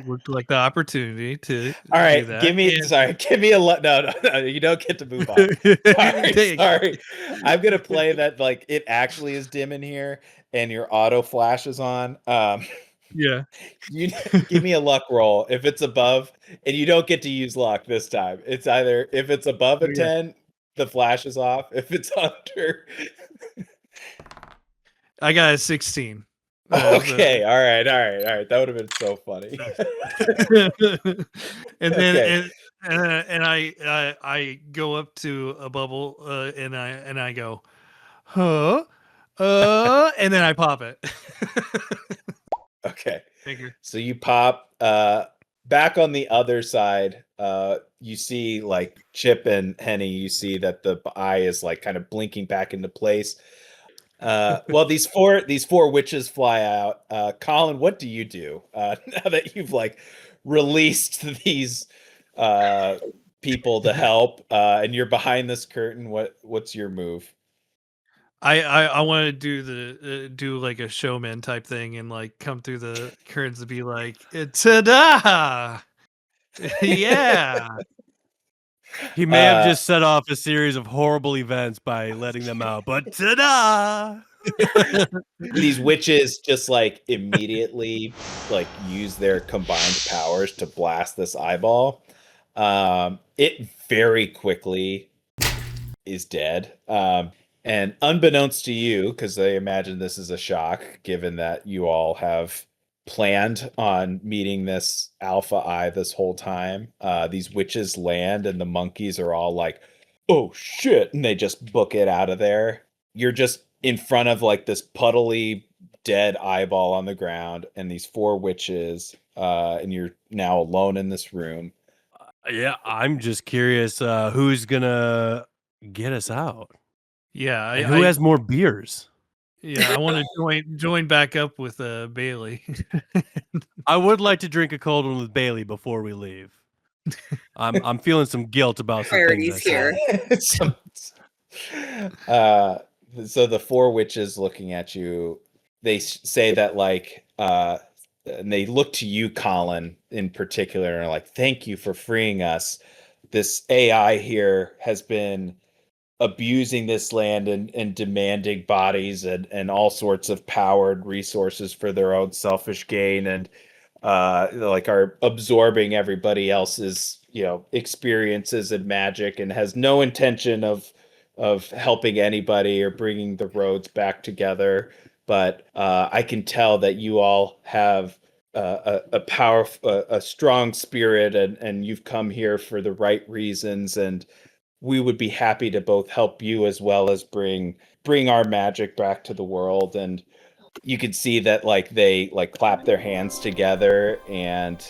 looked like the opportunity to All do right, that. give me no, you don't get to move on. Sorry. I'm gonna play that like it actually is dim in here and your auto flash is on. Yeah. You give me a luck roll if it's above, and you don't get to use luck this time. It's either if it's above a 10, the flash is off. If it's under, I got a 16. okay, all right. That would have been so funny. And then Okay. and I go up to a bubble and I go, huh? And then I pop it. Okay. Figure. So you pop back on the other side. You see like Chip and Henny, you see that the eye is like kind of blinking back into place. Well, these four witches fly out. Colin, what do you do now that you've like released these people to help and you're behind this curtain? What's your move? I want to do do like a showman type thing and like come through the curtains and be like, ta-da! Yeah. He may have just set off a series of horrible events by letting them out, but ta-da! These witches just like immediately like use their combined powers to blast this eyeball. It very quickly is dead. And unbeknownst to you, because I imagine this is a shock, given that you all have planned on meeting this alpha eye this whole time, these witches land and the monkeys are all like, oh shit, and they just book it out of there. You're just in front of like this puddly dead eyeball on the ground and these 4 witches, and you're now alone in this room. Yeah, I'm just curious who's gonna get us out. Yeah. And who has more beers? Yeah, I want to join back up with Bailey. I would like to drink a cold one with Bailey before we leave. I'm feeling some guilt about some things I said. So the 4 witches looking at you, they say that like and they look to you, Colin, in particular, and are like, thank you for freeing us. This AI here has been abusing this land and demanding bodies and all sorts of powered resources for their own selfish gain, and like are absorbing everybody else's experiences and magic, and has no intention of helping anybody or bringing the roads back together. But I can tell that you all have a powerful, a strong spirit, and you've come here for the right reasons, and we would be happy to both help you as well as bring our magic back to the world. And you can see that like they like clap their hands together, and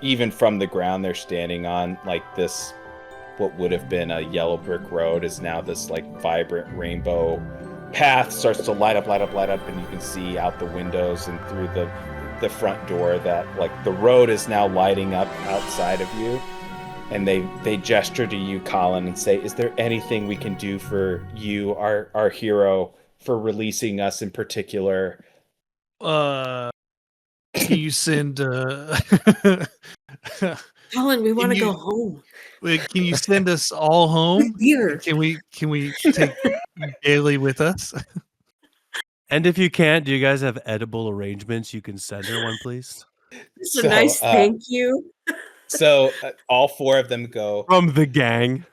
even from the ground they're standing on, like this, what would have been a yellow brick road is now this like vibrant rainbow path starts to light up, and you can see out the windows and through the front door that like the road is now lighting up outside of you. And they gesture to you, Colin, and say, is there anything we can do for you, our hero, for releasing us in particular? Can you send Colin, we want to go home. Can you send us all home? Here. Can we take Bailey with us? And if you can't, do you guys have edible arrangements you can send her one, please? It's a nice thank you. So all 4 of them go from the gang.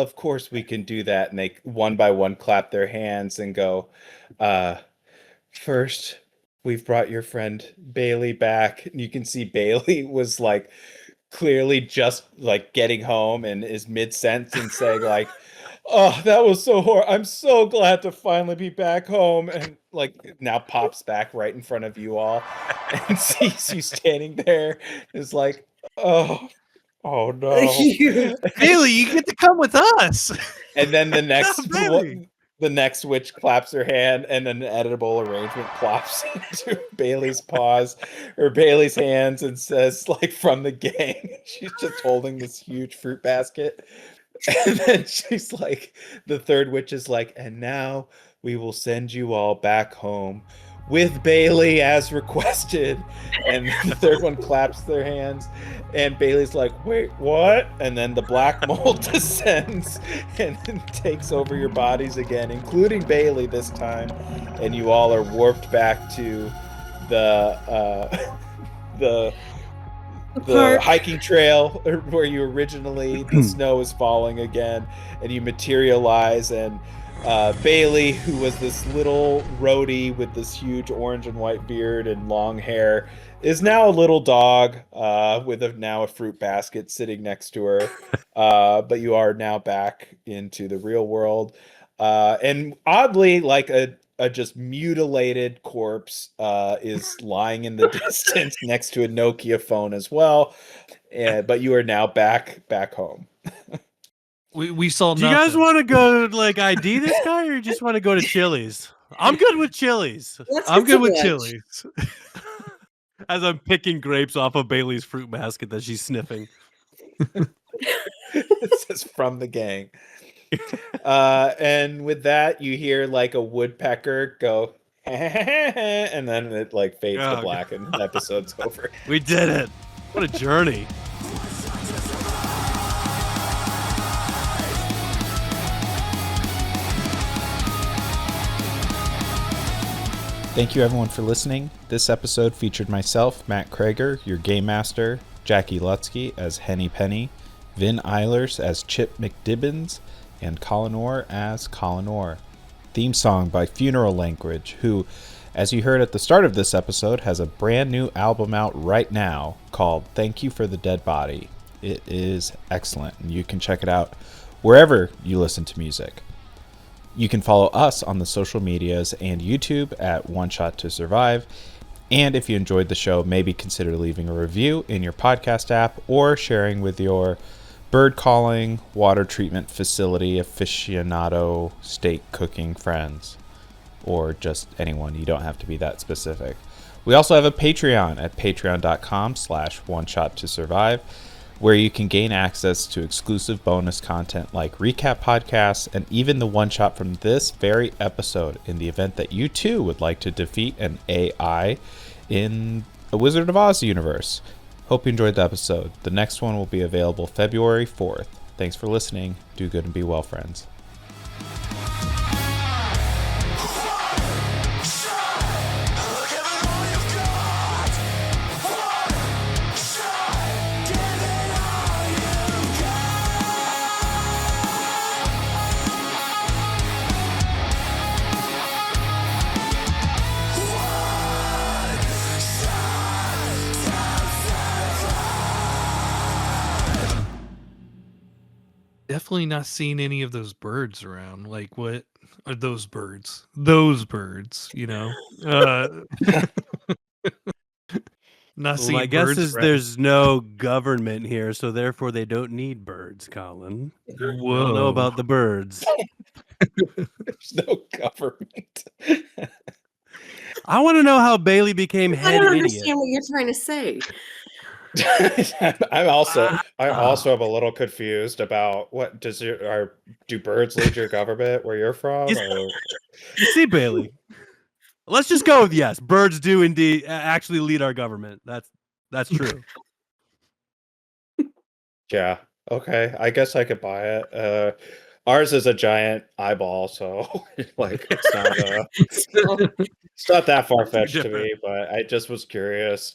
of course we can do that. And they one by one clap their hands and go, first, we've brought your friend Bailey back. And you can see Bailey was like clearly just like getting home and is mid-sentence and saying like, oh, that was so horrible. I'm so glad to finally be back home. And like now pops back right in front of you all and sees you standing there. Is like, oh no. Bailey, you get to come with us. And then the next Bailey. the next witch claps her hand and an edible arrangement plops into Bailey's paws or Bailey's hands and says, like, from the gang. She's just holding this huge fruit basket. And then she's like, the third witch is like, and now we will send you all back home with Bailey as requested. And the third one claps their hands. And Bailey's like, wait, what? And then the black mold descends and takes over your bodies again, including Bailey this time. And you all are warped back to the park. hiking trail where you originally, the snow is falling again, and you materialize. And Bailey, who was this little roadie with this huge orange and white beard and long hair, is now a little dog with now a fruit basket sitting next to her. But you are now back into the real world. And oddly, like a just mutilated corpse is lying in the distance next to a Nokia phone as well. But you are now back home. We saw Do you nothing. guys want to go like ID this guy, or you just want to go to Chili's? I'm good with Chili's. Let's I'm get good some with lunch. Chili's. As I'm picking grapes off of Bailey's fruit basket that she's sniffing. It says from the gang. And with that, you hear like a woodpecker go, and then it like fades to Oh, black and the episode's over. We did it. What a journey. Thank you everyone for listening. This episode featured myself, Matt Kroeger, your game master, Jackie Lutzke as Henny Penny, Vin Eilers as Chip McDibbens, and Colin Orr as Colin Orr. Theme song by Funeral Language, who, as you heard at the start of this episode, has a brand new album out right now called Thank You for the Dead Body. It is excellent, and you can check it out wherever you listen to music. You can follow us on the social medias and YouTube at One Shot to Survive. And if you enjoyed the show, maybe consider leaving a review in your podcast app or sharing with your bird calling, water treatment facility aficionado, steak cooking friends, or just anyone. You don't have to be that specific. We also have a Patreon at patreon.com/oneshot-to-survive, where you can gain access to exclusive bonus content like recap podcasts and even the one shot from this very episode in the event that you too would like to defeat an AI in a Wizard of Oz universe. Hope you enjoyed the episode. The next one will be available February 4th. Thanks for listening. Do good and be well, friends. Definitely not seeing any of those birds around. Like, what are those birds? Those birds, you know? Not Well, seeing my guess birds is around. there's no government here, so therefore they don't need birds, Colin. Whoa. I don't know about the birds. There's no government. I want to know how Bailey became I head don't idiot. understand what you're trying to say. I also am a little confused about what do birds lead your government where you're from? Is- Or... You see, Bailey. Let's just go with yes. Birds do indeed actually lead our government. That's true. Yeah. Okay. I guess I could buy it. Ours is a giant eyeball, so like it's not that far fetched to me. But I just was curious.